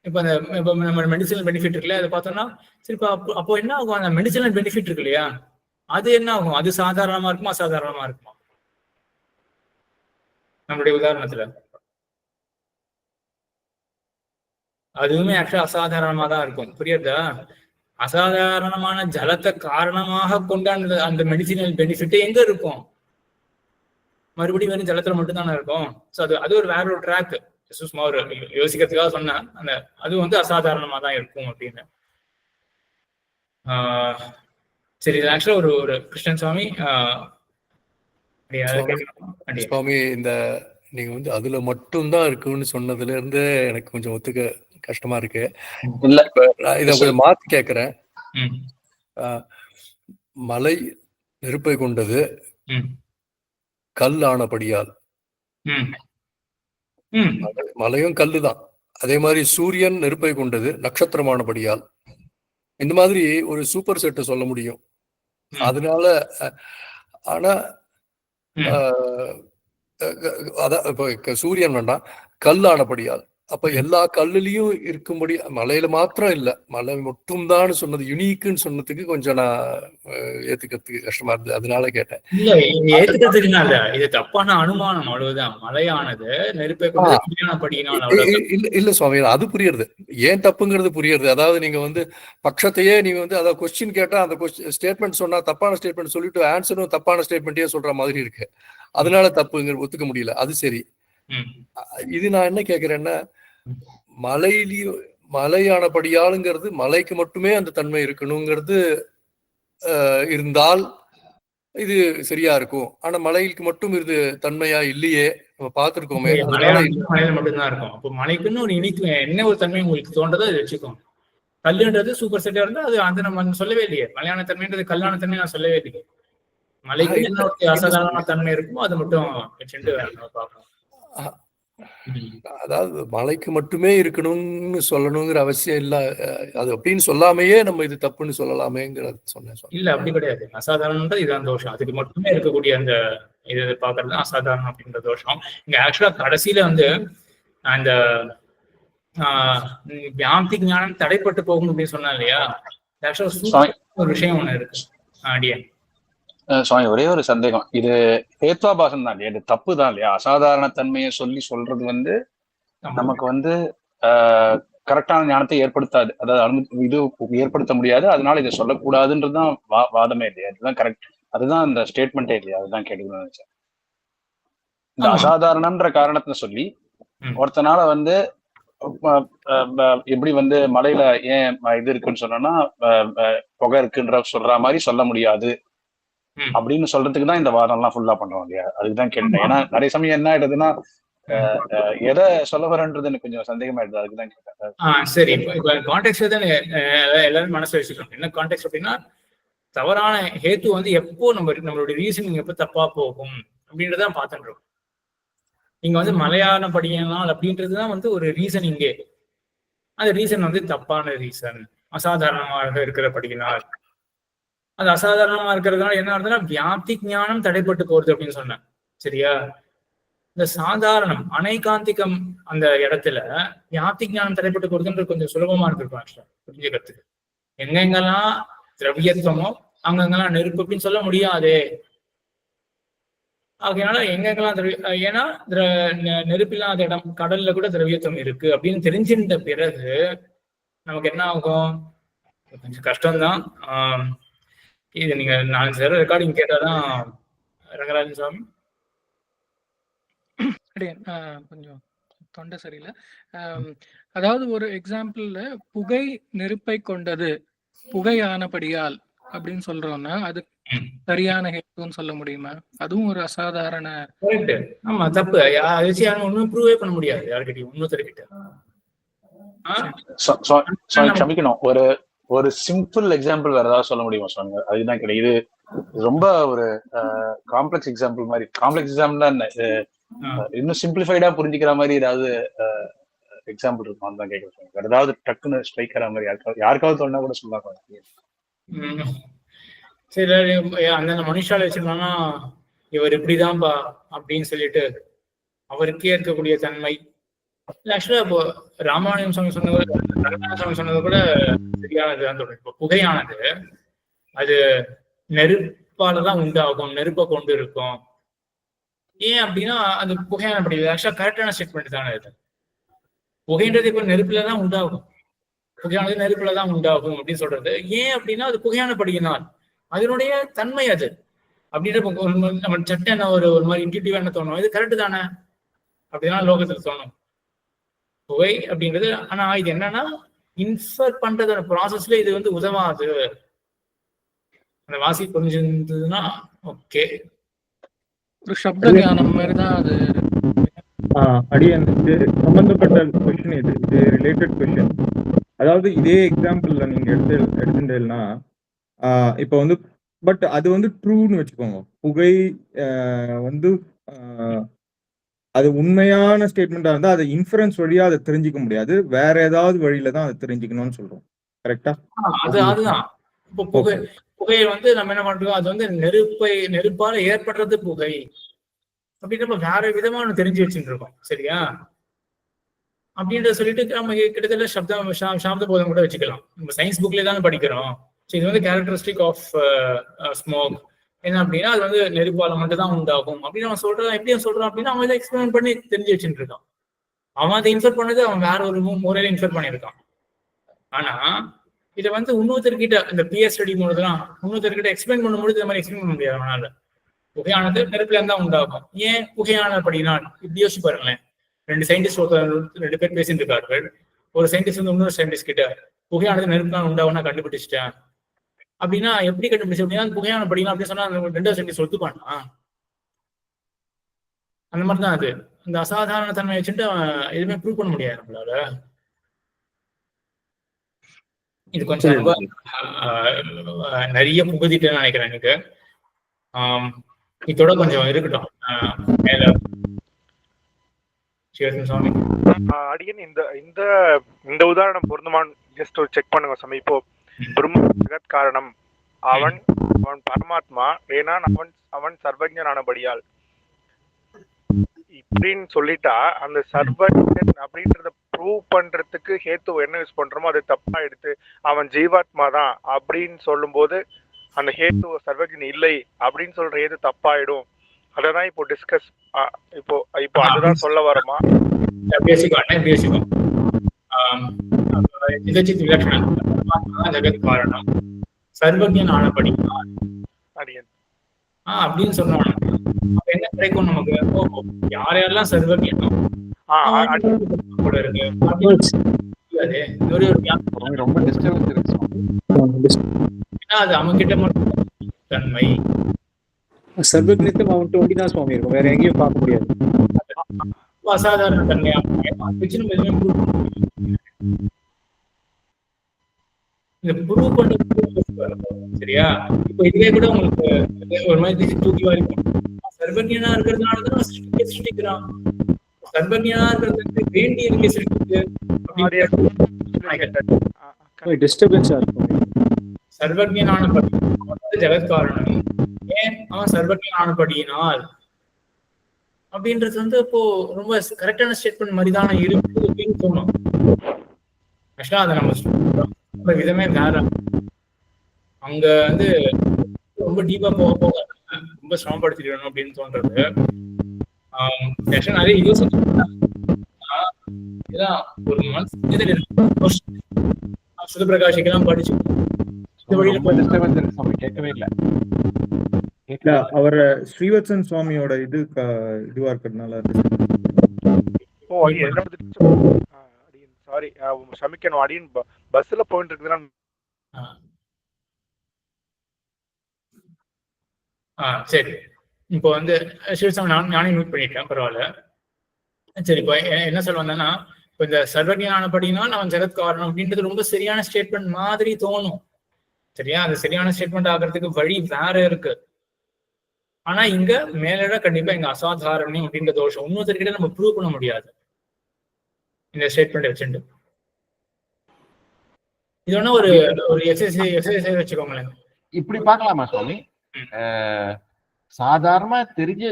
இப்ப நம்ம மெடிசினல் பெனிஃபிட் இருக்குல்ல, அதை பார்த்தோம்னா சரி, அப்போ என்ன ஆகும், அந்த மெடிசினல் பெனிஃபிட் இருக்கு இல்லையா, அது என்ன ஆகும்? அது சாதாரணமா இருக்குமா அசாதாரணமா இருக்குமா? நம்மளுடைய உதாரணத்துல அதுவுமே ஆக்சுவலா அசாதாரணமா தான் இருக்கும். புரியுதா? அசாதாரணமான ஜலத்தை காரணமாக கொண்ட அந்த மெடிசினல் பெனிஃபிட் எங்க இருக்கும்? மறுபடியும் வெறும் ஜலத்துல மட்டும்தானே இருக்கும். ஸோ அது ஒரு வேற ஒரு ட்ராக். சும்மா ஒரு யோசிக்கிறதுக்காக சொன்னேன். அந்த அது வந்து அசாதாரணமா தான் இருக்கும் அப்படின்னு. சரி, இது ஆக்சுவலா ஒரு கிருஷ்ணன் சுவாமி சுவாமி, இந்த நீங்க வந்து அதுல மட்டும்தான் இருக்குன்னு சொன்னதுல இருந்து எனக்கு கொஞ்சம் ஒத்துக்க கஷ்டமா இருக்கு. இல்ல, இத கொஞ்சம் மாத்தி கேக்குறேன். மலை நெருப்பை கொண்டது, கல் ஆனபடியால். மலையும் கல்லுதான். அதே மாதிரி சூரியன் நெருப்பை கொண்டது, நட்சத்திரமானபடியால். இந்த மாதிரி ஒரு சூப்பர் செட்டை சொல்ல முடியும். அதனால ஆனா அதான் இப்ப சூரியன் வேண்டாம், கல் ஆனபடியால். அப்ப எல்லா கல்லுலயும் இருக்கும்படி மலையில மாத்திரம் இல்ல, மலை மட்டும்தான் சொன்னது யுனிக்குன்னு சொன்னதுக்கு கொஞ்சம் நான் ஏத்துக்கிறதுக்கு கஷ்டமா இருந்தது, அதனால கேட்டேன். இல்ல ஏத்துக்கிறதுக்கு இல்ல, இது தப்பான அனுமானம் அவ்வளவுதான். மலையானது நெருப்பை படியினால் அவ்வளவுதான். இல்ல சுவாமி, அது புரியுறது, ஏன் தப்புங்கிறது புரியுறது. அதாவது நீங்க வந்து பட்சத்தையே நீங்க வந்து அதாவது கொஸ்டின் கேட்டா அந்த ஸ்டேட்மெண்ட் சொன்னா தப்பான ஸ்டேட்மெண்ட் சொல்லிட்டு ஆன்சரும் தப்பான ஸ்டேட்மெண்ட்டே சொல்ற மாதிரி இருக்கு, அதனால தப்புங்கிற ஒத்துக்க முடியல. அது சரி. இது நான் என்ன கேக்குறேன்னா, மலையானபடியாளுங்கிறது மலைக்கு மட்டுமே அந்த தன்மை இருக்கணுங்கிறது இருந்தால் இது சரியா இருக்கும். ஆனா மலைக்கு மட்டும் இது தன்மையா இல்லையே, நம்ம பார்த்திருக்கோமே. மலையில மட்டும்தான் இருக்கும். அப்போ மலைக்குன்னு ஒரு இனிக்கு என்ன ஒரு தன்மை உங்களுக்கு தோன்றதோ அதை வச்சுக்கோங்க. கல்லுன்றது சூப்பர் செட்டா இருந்தா அது அந்த நம்ம சொல்லவே இல்லையே. மலையான தன்மைன்றது கல்லான தன்மை நான் சொல்லவே இல்லையே. மலைக்கு என்ன அசாதாரண தன்மை இருக்குமோ அதை மட்டும் வச்சுட்டு பார்க்கணும். அதாவது மலைக்கு மட்டுமே இருக்கணும்னு சொல்லணுங்கிற அவசியம் இல்ல, அது அப்படின்னு சொல்லாமையே நம்ம இது தப்புன்னு சொல்லலாமேங்கிறது சொன்னேன். இல்ல அப்படி கிடையாது. அசாதாரணம் இதான் தோஷம். அதுக்கு மட்டுமே இருக்கக்கூடிய அந்த இது பாக்குறது அசாதாரணம் அப்படின்ற தோஷம். இங்க ஆக்சுவலா கடைசியில வந்து அந்த வியாப்தி ஞானம் தடைப்பட்டு போகும் அப்படின்னு சொன்னா இல்லையா, ஆக்சுவலா ஒரு விஷயம் ஒண்ணு இருக்கு. அடியன் சுவாமி, ஒரே ஒரு சந்தேகம், இது ஹேத்வாபாசம் தான் இல்லையா, இது தப்பு தான் இல்லையா? அசாதாரண தன்மையை சொல்றது வந்து நமக்கு வந்து கரெக்டான ஞானத்தை ஏற்படுத்தாது, அதாவது இது ஏற்படுத்த முடியாது, அதனால இதை சொல்லக்கூடாதுன்றதுதான் வாதமே இல்லையா? இதுதான் கரெக்ட், அதுதான் அந்த ஸ்டேட்மெண்ட்டே இல்லையா? அதுதான் கேட்டுக்கணும்னு நினைச்சேன். இந்த அசாதாரணம்ன்ற காரணத்தை சொல்லி ஒருத்தனால வந்து எப்படி வந்து மலையில ஏன் இது இருக்குன்னு சொன்னா புகை இருக்குன்ற சொல்ற மாதிரி சொல்ல முடியாது அப்படின்னு சொல்றதுக்கு தான் இந்த வாதம் எல்லாம் ஃபுல்லா பண்றோம் இல்லையா? அதுக்குதான் கேட்டேன். ஏன்னா நிறைய சமயம் என்ன ஆயிடுதுன்னா எதை சொல்ல வரன்றது எனக்கு கொஞ்சம் சந்தேகமாயிடுது, அதுக்குதான் கேட்டேன். சரி, இப்ப கான்டெக்ட் தான் எல்லாரும் மனசுல வச்சுக்கணும். என்ன கான்டெக்ட் அப்படின்னா, தவறான ஹேத்து வந்து எப்போ நம்மளுடைய ரீசனிங் எப்போ தப்பா போகும் அப்படின்றதான் பார்த்துன்றோம். நீங்க வந்து மலையான படியினால் அப்படின்றதுதான் வந்து ஒரு ரீசன். இங்கே அந்த ரீசன் வந்து தப்பான ரீசன், அசாதாரணமாக இருக்கிற படியினால். அது அசாதாரணமா இருக்கிறதுனால என்ன ஆகுதுன்னா வியாப்தி ஞானம் தடைப்பட்டு போறது அப்படின்னு சொன்னேன். சரியா? இந்த சாதாரணம் அனைகாந்திகம் அந்த இடத்துல வியாப்தி ஞானம் தடைப்பட்டு போறதுன்றது கொஞ்சம் சுலபமா இருந்திருக்கும் ஆக்சுவலா புரிஞ்சுக்கிறதுக்கு. எங்கெங்கெல்லாம் திரவியத்துவமோ அங்கெங்கெல்லாம் நெருப்பு அப்படின்னு சொல்ல முடியாது. அதனால எங்கெங்கெல்லாம் ஏன்னா நெருப்பில்லாத இடம் கடல்ல கூட திரவியத்துவம் இருக்கு அப்படின்னு தெரிஞ்சிருந்த பிறகு நமக்கு என்ன ஆகும்? கொஞ்சம் கஷ்டம்தான். இது நீங்க 4 தடவை ரெக்கார்டிங் கேட்டாதான் ரங்கராஜன் சுவாமி. கொஞ்சம் தொண்டை சரியில்லை. அதாவது ஒரு எக்ஸாம்பிள்ல புகை நெருப்பை கொண்டது, புகை ஆனபடியால் அப்படின்னு சொல்றோம்னா அது சரியான ஹேத்துன்னு சொல்ல முடியுமா? அதுவும் ஒரு அசாதாரண. ஆமா, தப்பு. ஒண்ணும் ப்ரூவே பண்ண முடியாது யாருக்கிட்டையும், இன்னொருத்தர்கிட்ட. க்ஷமிக்கணும், ஒரு சிம்பிள் எக்ஸாம்பிள் வேற ஏதாவது சொல்ல முடியுமா சொன்னாங்க? அதுதான் கிடையாது. இது ரொம்ப ஒரு காம்ப்ளெக்ஸ் எக்ஸாம்பிள் மாதிரி. காம்ப்ளெக்ஸ் எக்ஸாம்பிள் இன்னும் சிம்பிளிஃபைடா புரிஞ்சுக்கிற மாதிரி ஏதாவது எக்ஸாம்பிள் இருக்கும், அதுதான் கேட்க. வேற ஏதாவது டக்குன்னு ஸ்ட்ரைக் ஆகிற மாதிரி யாருக்காவது சொன்னா கூட சொல்லலாம். சரி, அந்த மனுஷால வச்சிருந்தாங்கன்னா இவர் இப்படிதான்பா அப்படின்னு சொல்லிட்டு அவருக்கே இருக்கக்கூடிய தன்மை. ஆக்சுவலா இப்போ ராமானுஜம் சுவாமி சொன்னது கூட சரியானதுதான் சொல்றேன். இப்போ புகையானது அது நெருப்பாலதான் உண்டாகும், நெருப்பை கொண்டு இருக்கும். ஏன் அப்படின்னா அது புகையான படி ஆக்சுவலா கரெக்டான ஸ்டேட்மெண்ட் தானே இது. புகைன்றது இப்போ நெருப்புலதான் உண்டாகும், புகையானது நெருப்புலதான் உண்டாகும் அப்படின்னு சொல்றது. ஏன் அப்படின்னா அது புகையான படியினால் அதனுடைய தன்மை அது அப்படின்ற நம்ம சட்டை என்ன ஒரு மாதிரி இன்டியூட்டிவா என்ன தோணும், இது கரெக்ட் தானே அப்படின்னா லோகத்துல தோணும் புகை அப்படின்றது. ஆனா இது என்னன்னா இன்ஃபர் பண்றதோட ப்ராசஸ்ல இது வந்து உதவாது. அந்த வாசி புரிஞ்சிருந்ததுன்னா ஓகே, ஒரு சப்த ஞானம் மாதிரிதான் அது. அடியன் சம்பந்தப்பட்ட கொஸ்டின் இது ரிலேட்டட் கொஸ்டின். அதாவது இதே எக்ஸாம்பிள்ல நீங்க எடுத்துட்டேன்னா இப்போ வந்து பட் அது வந்து ட்ரூன்னு வச்சுக்கோங்க. புகை வந்து அது உண்மையான ஸ்டேட்மெண்டா இருந்தா அதை இன்ஃபரன்ஸ் வழியா அதை தெரிஞ்சுக்க முடியாது, வேற ஏதாவது வழியில தான் அதை தெரிஞ்சுக்கணும்னு சொல்றோம். கரெக்டா? அதுதான். இப்போ புகையை வந்து நம்ம என்ன பண்றோம், அது வந்து நெருப்பால ஏற்படுறது புகை அப்படின்றப்ப வேற விதமா தெரிஞ்சு வச்சுட்டு இருக்கோம். சரியா? அப்படின்றத சொல்லிட்டு நம்ம கிட்டத்தட்ட சாப்த போதம் கூட வச்சுக்கலாம். நம்ம சயின்ஸ் புக்லேயே தானே படிக்கிறோம். ஸோ இது வந்து கேரக்டரிஸ்டிக் ஆஃப் ஸ்மோக் என்ன அப்படின்னா அது வந்து நெருப்பால மட்டும் தான் உண்டாகும் அப்படின்னு அவன் சொல்றான். எப்படி அவன் சொல்றான் அப்படின்னா அவன் இதை எக்ஸ்பிளைன் பண்ணி தெரிஞ்சு வச்சுட்டு இருக்கான். அவன் அதை இன்சர்ட் பண்ணது அவன் வேற ஒரு முறையில இன்சர்ட் பண்ணியிருக்கான். ஆனா இதை வந்து இன்னொருத்தர்கிட்ட இந்த பிஎஸ் ஸ்டடி மூலதான் இன்னொருத்தர்கிட்ட எக்ஸ்பிளைன் பண்ணும்போது இந்த மாதிரி எக்ஸ்பிளைன் பண்ண முடியாது அவனால. புகையானது நெருப்புல இருந்தா உண்டாகும். ஏன் புகையான அப்படின்னா இப்படி யோசிச்சு பாருங்களேன். 2 சயின்டிஸ்ட் 2 பேர் பேசிட்டு இருக்கார்கள். ஒரு சயின்டிஸ்ட் வந்து இன்னொரு சயின்டிஸ்ட் கிட்ட புகையானது நெருப்பு தான் உண்டாகும் கண்டுபிடிச்சிட்டேன் அப்படின்னா எப்படி கண்டுபிடிச்சு அப்படின்னா புகையான படிக்கலாம் அப்படின்னு சொன்னா 2வது சயின்டிஸ்ட் ஒத்துப்பானா? அந்த மாதிரிதான் அது. அந்த அசாதாரண தன்மை வச்சுட்டு எதுவுமே ப்ரூவ் பண்ண முடியாது நம்மளால. இது கொஞ்சம் ரொம்ப நிறைய புகுதிட்டேன்னு நினைக்கிறேன் எனக்கு. இதோட கொஞ்சம் இருக்கட்டும். மேல சுவாமி அடியன் இந்த உதாரணம் பொருந்துமான் ஜஸ்ட் ஒரு செக் பண்ணுங்க சாமி. இப்போ பிரம்ம ஜெகத் காரணம், அவன் பரமாத்மா, ஏன்னா அவன் சர்வஜனானபடியால் இப்படின்னு சொல்லிட்டா அந்த சர்வஜன் அப்படின்றத ப்ரூவ் பண்றதுக்கு ஹேத்து என்ன யூஸ் பண்றோமோ அது தப்பா எடுத்து அவன் ஜீவாத்மா தான் அப்படின்னு சொல்லும் போது அந்த ஹேத்து சர்வஜன் இல்லை அப்படின்னு சொல்ற ஹேத்து தப்பாயிடும். அததான் இப்போ டிஸ்கஸ் இப்போ அதுதான் சொல்ல வரோமா? பேசிக்கோ ஜெகத் காரணம் சர்வஜன் ஆனபடியால் அப்படின்னு சொன்னோம். என்ன கிடைக்கும் நமக்கு? யாரெல்லாம் சர்வஜனோ கூட இருக்கு. ரொம்ப டிஸ்டர்பன்ஸ் இருக்கு. அது அவங்க கிட்ட மட்டும் தன்மை சர்வஜனித்தம் அவன்கிட்ட ஒண்டிதான் சுவாமி இருக்கும். வேற எங்கேயும் பார்க்க முடியாது. அசாதாரண தன்மையா இந்த ப்ரூவ் பண்ண சரியா? இப்போ இதுவே கூட உங்களுக்கு ஒரு மாதிரி தூக்கி வாரிக்கும். சர்வஜனா இருக்கிறதுனாலதான் சிருஷ்டிக்கிறான். சர்வஜனா இருக்கிறது வேண்டி இருக்க சிருஷ்டிக்கு டிஸ்டர்பன்ஸா இருக்கும். சர்வஜனான ஜெகத் காரணம். ஏன் அவன் சர்வஜனானபடியினால் அப்படின்றது வந்து இப்போ ரொம்ப கரெக்டான ஸ்டேட்மெண்ட் மாதிரி தானே இருக்கு அப்படின்னு தோணும். ஆக்சுவலா அதை நம்ம விதமே வேற. அங்க வந்து ரொம்ப டீப்பா போக ரொம்ப சிரமப்படுத்திடணும் அப்படின்னு தோன்றது. நிறைய யோசிச்சு ஒரு சுதப்பிரகாஷிக்கெல்லாம் படிச்சு கேட்கவே இல்லை. அவர் ஸ்ரீவத்சன் சுவாமியோட இதுவா இருக்கிறதுனால சாரி சமிக்கணும். அடியின் பஸ்ல போயிட்டு இருக்குதுன்னா சரி. இப்போ வந்து சிவசாமி நானே நோட் பண்ணிட்டேன், பரவாயில்ல. சரி, இப்போ என்ன சொல்ல வந்தேன்னா, இப்போ இந்த சர்வஜனானபடினால் அவன் ஜெகத் காரணம் அப்படின்றது ரொம்ப சரியான ஸ்டேட்மெண்ட் மாதிரி தோணும். சரியா? அது சரியான ஸ்டேட்மெண்ட் ஆகிறதுக்கு வழி வேற இருக்கு. ஆனா இங்க மேலட கண்டிப்பா இங்க அசாதாரணம் அப்படின்ற தோஷம் இன்னொருத்தர்கிட்ட நம்ம ப்ரூவ் பண்ண முடியாது இந்த ஸ்டேட்மெண்ட் வச்சுட்டு. இது ஒண்ணு ஒரு எக்ஸசைஸ் வச்சுக்கோங்களேன். இப்படி பார்க்கலாமா சுவாமி? சாதாரணமா தெரிஞ்சு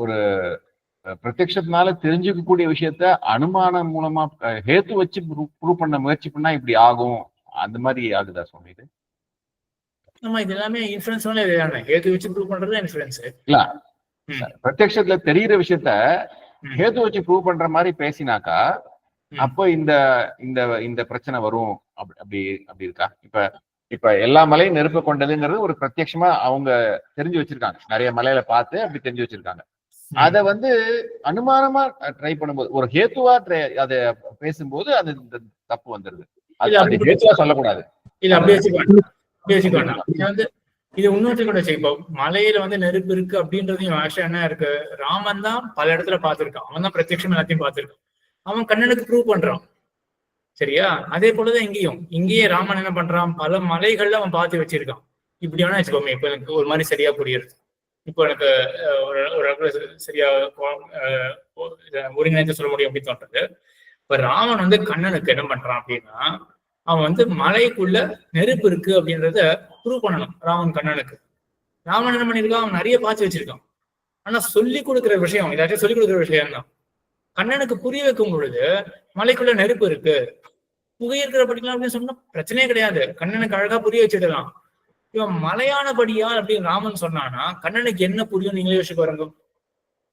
ஒரு பிரத்யக்ஷத்தினால தெரிஞ்சுக்கக்கூடிய விஷயத்த அனுமானம் மூலமா ஹேத்து வச்சு ப்ரூவ் பண்ண முயற்சி பண்ணா இப்படி ஆகும், அந்த மாதிரி ஆகுதா சுவாமி? இது ஆமா, இது எல்லாமே இன்ஃபுளுன்ஸ்னால ஹேத்து வச்சு ப்ரூவ் பண்றது இன்ஃபுளுன்ஸ் இல்ல. பிரத்யக்ஷத்துல தெரியுற விஷயத்த ஹேத்து வச்சு ப்ரூவ் பண்ற மாதிரி பேசினாக்கா அப்போ இந்த இந்த இந்த பிரச்சனை வரும். அப்படி இருக்கா? இப்ப எல்லா மலையும் நெருப்ப கொண்டதுங்கிறது ஒரு பிரத்யட்சமா அவங்க தெரிஞ்சு வச்சிருக்காங்க. நிறைய மலையில பார்த்து அப்படி தெரிஞ்சு வச்சிருக்காங்க. அத வந்து அனுமானமா ட்ரை பண்ணும்போது ஒரு ஹேத்துவா அத பேசும்போது அது தப்பு வந்துருது. அது ஹேத்துவா சொல்லக்கூடாது. இல்ல அப்படியே வந்து இது இன்னொரு கூட இப்போ மலையில வந்து நெருப்பு இருக்கு அப்படின்றதையும் ஆக்சுவலா என்ன இருக்கு, ராமன் தான் பல இடத்துல பார்த்திருக்கான். அவன் தான் பிரத்யட்சம் எல்லாத்தையும் பார்த்திருக்கான். அவன் கண்ணனுக்கு ப்ரூவ் பண்றான். சரியா? அதே போலதான் இங்கேயே ராமன் என்ன பண்றான், பல மலைகள்ல அவன் பார்த்து வச்சிருக்கான். இப்படி வேணா வச்சுக்கோமே. இப்ப எனக்கு ஒரு மாதிரி சரியா புரியுது. இப்போ எனக்கு ஒரு சரியா ஒருங்கிணைந்து சொல்ல முடியும் அப்படின்னு தோன்றது. இப்ப ராமன் வந்து கண்ணனுக்கு என்ன பண்றான் அப்படின்னா, அவன் வந்து மலைக்குள்ள நெருப்பு இருக்கு அப்படின்றத ப்ரூவ் பண்ணணும் ராமன் கண்ணனுக்கு. ராமன் என்ன பண்ணிருக்கான், அவன் நிறைய பார்த்து வச்சிருக்கான். ஆனா சொல்லி கொடுக்குற விஷயம், ஏதாச்சும் சொல்லி கொடுக்குற விஷயம் தான். கண்ணனுக்கு புரிய வைக்கும் பொழுது மலைக்குள்ள நெருப்பு இருக்கு, புகை இருக்கிற படிக்கலாம் அப்படின்னு சொன்னா பிரச்சனையே கிடையாது, கண்ணனுக்கு அழகா புரிய வச்சுடலாம். இவன் மலையானபடியா அப்படின்னு ராமன் சொன்னானா கண்ணனுக்கு என்ன புரியும் நீங்களே யோசிச்சு பாருங்க.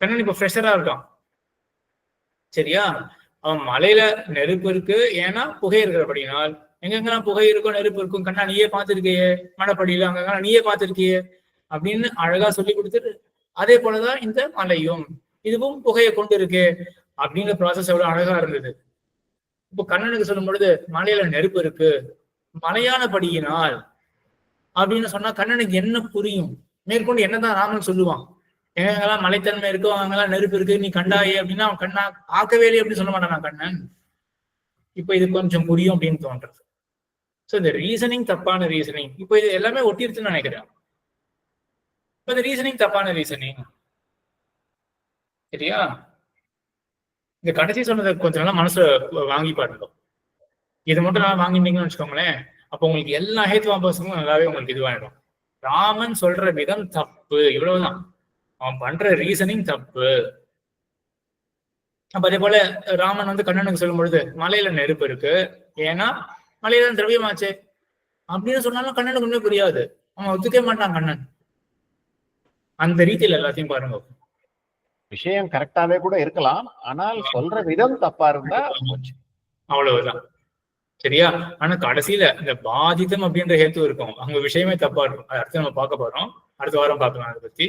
கண்ணன் இப்ப ஃப்ரெஷரா இருக்கான், சரியா? அவன் மலையில நெருப்பு இருக்கு ஏன்னா புகை இருக்கிறபடினால், எங்கெங்கெல்லாம் புகை இருக்கும் நெருப்பு இருக்கும் கண்ணா நீயே பார்த்திருக்கியே, மலைப்படியில அங்கெல்லாம் நீயே பார்த்திருக்கியே அப்படின்னு அழகா சொல்லி கொடுத்துட்டு, அதே போலதான் இந்த மலையும் இதுவும் புகையை கொண்டு இருக்கு அப்படிங்கிற ப்ராசஸ் எவ்வளவு அழகா இருந்தது. இப்போ கண்ணனுக்கு சொல்லும் பொழுது மலையில நெருப்பு இருக்கு மலையானபடியினால் அப்படின்னு சொன்னா கண்ணனுக்கு என்ன புரியும்? மேற்கொண்டு என்னதான் ராமன் சொல்லுவான்? எங்கெங்கெல்லாம் மலைத்தன்மை இருக்கோ அங்கெல்லாம் நெருப்பு இருக்கு நீ கண்டாயே அப்படின்னா அவன் கண்ணா ஆக்கவேலி அப்படின்னு சொல்ல மாட்டான் கண்ணன். இப்ப இது கொஞ்சம் புரியும் அப்படின்னு தோன்றது. ஸோ இந்த ரீசனிங் தப்பான ரீசனிங், இப்போ இது எல்லாமே ஒட்டிருச்சுன்னு நினைக்கிறேன். இப்ப இந்த ரீசனிங் தப்பான ரீசனிங், சரியா? இந்த கடைசி சொன்னதை கொஞ்சம் நல்லா மனசுல வாங்கி பாருங்க. இது மட்டும் நல்லா வாங்கிட்டீங்கன்னு வச்சுக்கோங்களேன், அப்போ உங்களுக்கு எல்லா ஹேத்வாபாசமும் நல்லாவே உங்களுக்கு இதுவாயிடும். ராமன் சொல்ற விதம் தப்பு, இவ்வளவுதான். அவன் பண்ற ரீசனிங் தப்பு. அப்ப அதே போல ராமன் வந்து கண்ணனுக்கு சொல்லும் பொழுது மலையில நெருப்பு இருக்கு ஏன்னா மலையில திரவியமாச்சு அப்படின்னு சொன்னாலும் கண்ணனுக்கு ஒண்ணுமே புரியாது, அவன் ஒத்துக்க மாட்டான் கண்ணன். அந்த ரீதியில எல்லாத்தையும் பாருங்க. விஷயம் கரெக்டாவே கூட இருக்கலாம், ஆனால் சொல்ற விதம் தப்பா இருந்தா அவ்வளவுதான், சரியா? ஆனா கடைசியில இந்த பாதிதம் அப்படின்ற ஹேத்து இருக்கும், அங்க விஷயமே தப்பா இருக்கும். அது அடுத்து நம்ம பார்க்க போறோம், அடுத்த வாரம் பார்க்கலாம் அதை பத்தி.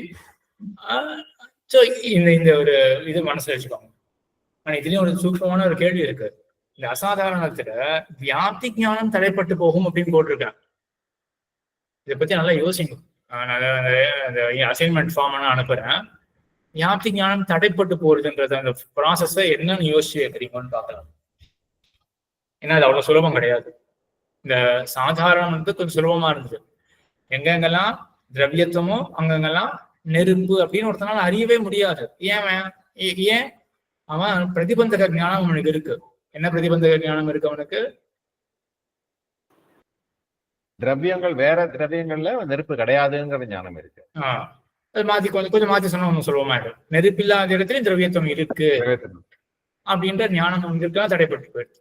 சோ இந்த ஒரு இது மனசுல வச்சுக்கோங்க. ஆனா இதுலயும் ஒரு சூக்ஷ்மமான ஒரு கேள்வி இருக்கு. இந்த அசாதாரணத்துல வியாப்தி ஞானம் தடைப்பட்டு போகும் அப்படின்னு போட்டிருக்கேன். இதை பத்தி நல்லா யோசிங்க. அந்த அசைன்மெண்ட் ஃபார்ம் நான் அனுப்புறேன். வியாப்தி ஞானம் தடைப்பட்டு போறதுன்றது அந்த ப்ராசஸ என்னன்னு யோசிச்சு வைக்கிறீங்கன்னு பார்க்கலாம். ஏன்னா அது அவ்வளவு சுலபம் கிடையாது. இந்த சாதாரணம் வந்து கொஞ்சம் சுலபமா இருந்தது. எங்கெங்கெல்லாம் திரவியத்துவமோ அங்கங்கெல்லாம் நெருப்பு அப்படின்னு ஒருத்தனால அறியவே முடியாது. ஏன் அவன் பிரதிபந்தக ஞானம் அவனுக்கு இருக்கு. என்ன பிரதிபந்தக ஞானம் இருக்கு அவனுக்கு? திரவியங்கள் வேற திரவியங்கள்ல நெருப்பு கிடையாதுங்கிற ஞானம் இருக்கு. அது மாத்தி கொஞ்சம் மாத்தி சொன்னா ஒண்ணு சொல்லுவோமா, நெருப்பு இல்லாத இடத்துலயும் திரவியத்துவம் இருக்கு அப்படின்ற ஞானம் வந்துருக்கா தடைப்பட்டு போயிடுது.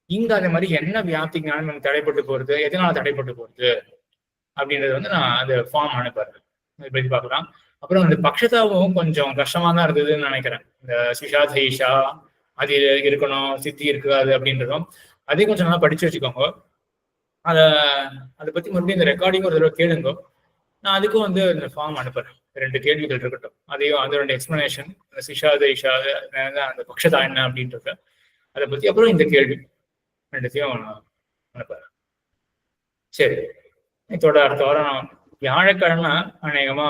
இங்க அதே மாதிரி என்ன வியாப்தி ஞானம் தடைப்பட்டு போறது, எதனால தடைப்பட்டு போறது அப்படின்றது வந்து நான் அந்த ஃபார்ம் அனுப்புறேன், பத்தி பார்க்கலாம். அப்புறம் அந்த பக்ஷதாவும் கொஞ்சம் கஷ்டமா தான் இருந்ததுன்னு நினைக்கிறேன். இந்த சிஷா தைஷா அது இருக்கணும், சித்தி இருக்காது அப்படின்றதும் அதையும் கொஞ்சம் நல்லா படிச்சு வச்சுக்கோங்க. அதை பத்தி மறுபடியும் இந்த ரெக்கார்டிங் ஒரு தடவை கேளுங்க. நான் அதுக்கும் வந்து இந்த ஃபார்ம் அனுப்புறேன். 2 கேள்விகள் இருக்கட்டும், அதையும் அந்த 2 எக்ஸ்பிளனேஷன், சிஷா தைஷா அந்த பக்ஷதா என்ன அப்படின்றது அதை பத்தி, அப்புறம் இந்த கேள்வி 2த்தையும் அனுப்புறேன். சரி, இதோட அடுத்த வாரம் வியாழக்கிழமை அநேகமா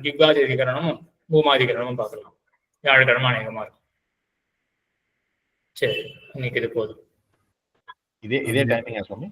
திக்வாதிகரணமும் பூமாதிகரணமும் பார்க்கலாம். வியாழக்கிழமை அநேகமா இருக்கும். சரி, இன்னைக்கு இது போதும். இதே டைமிங் சுவாமி.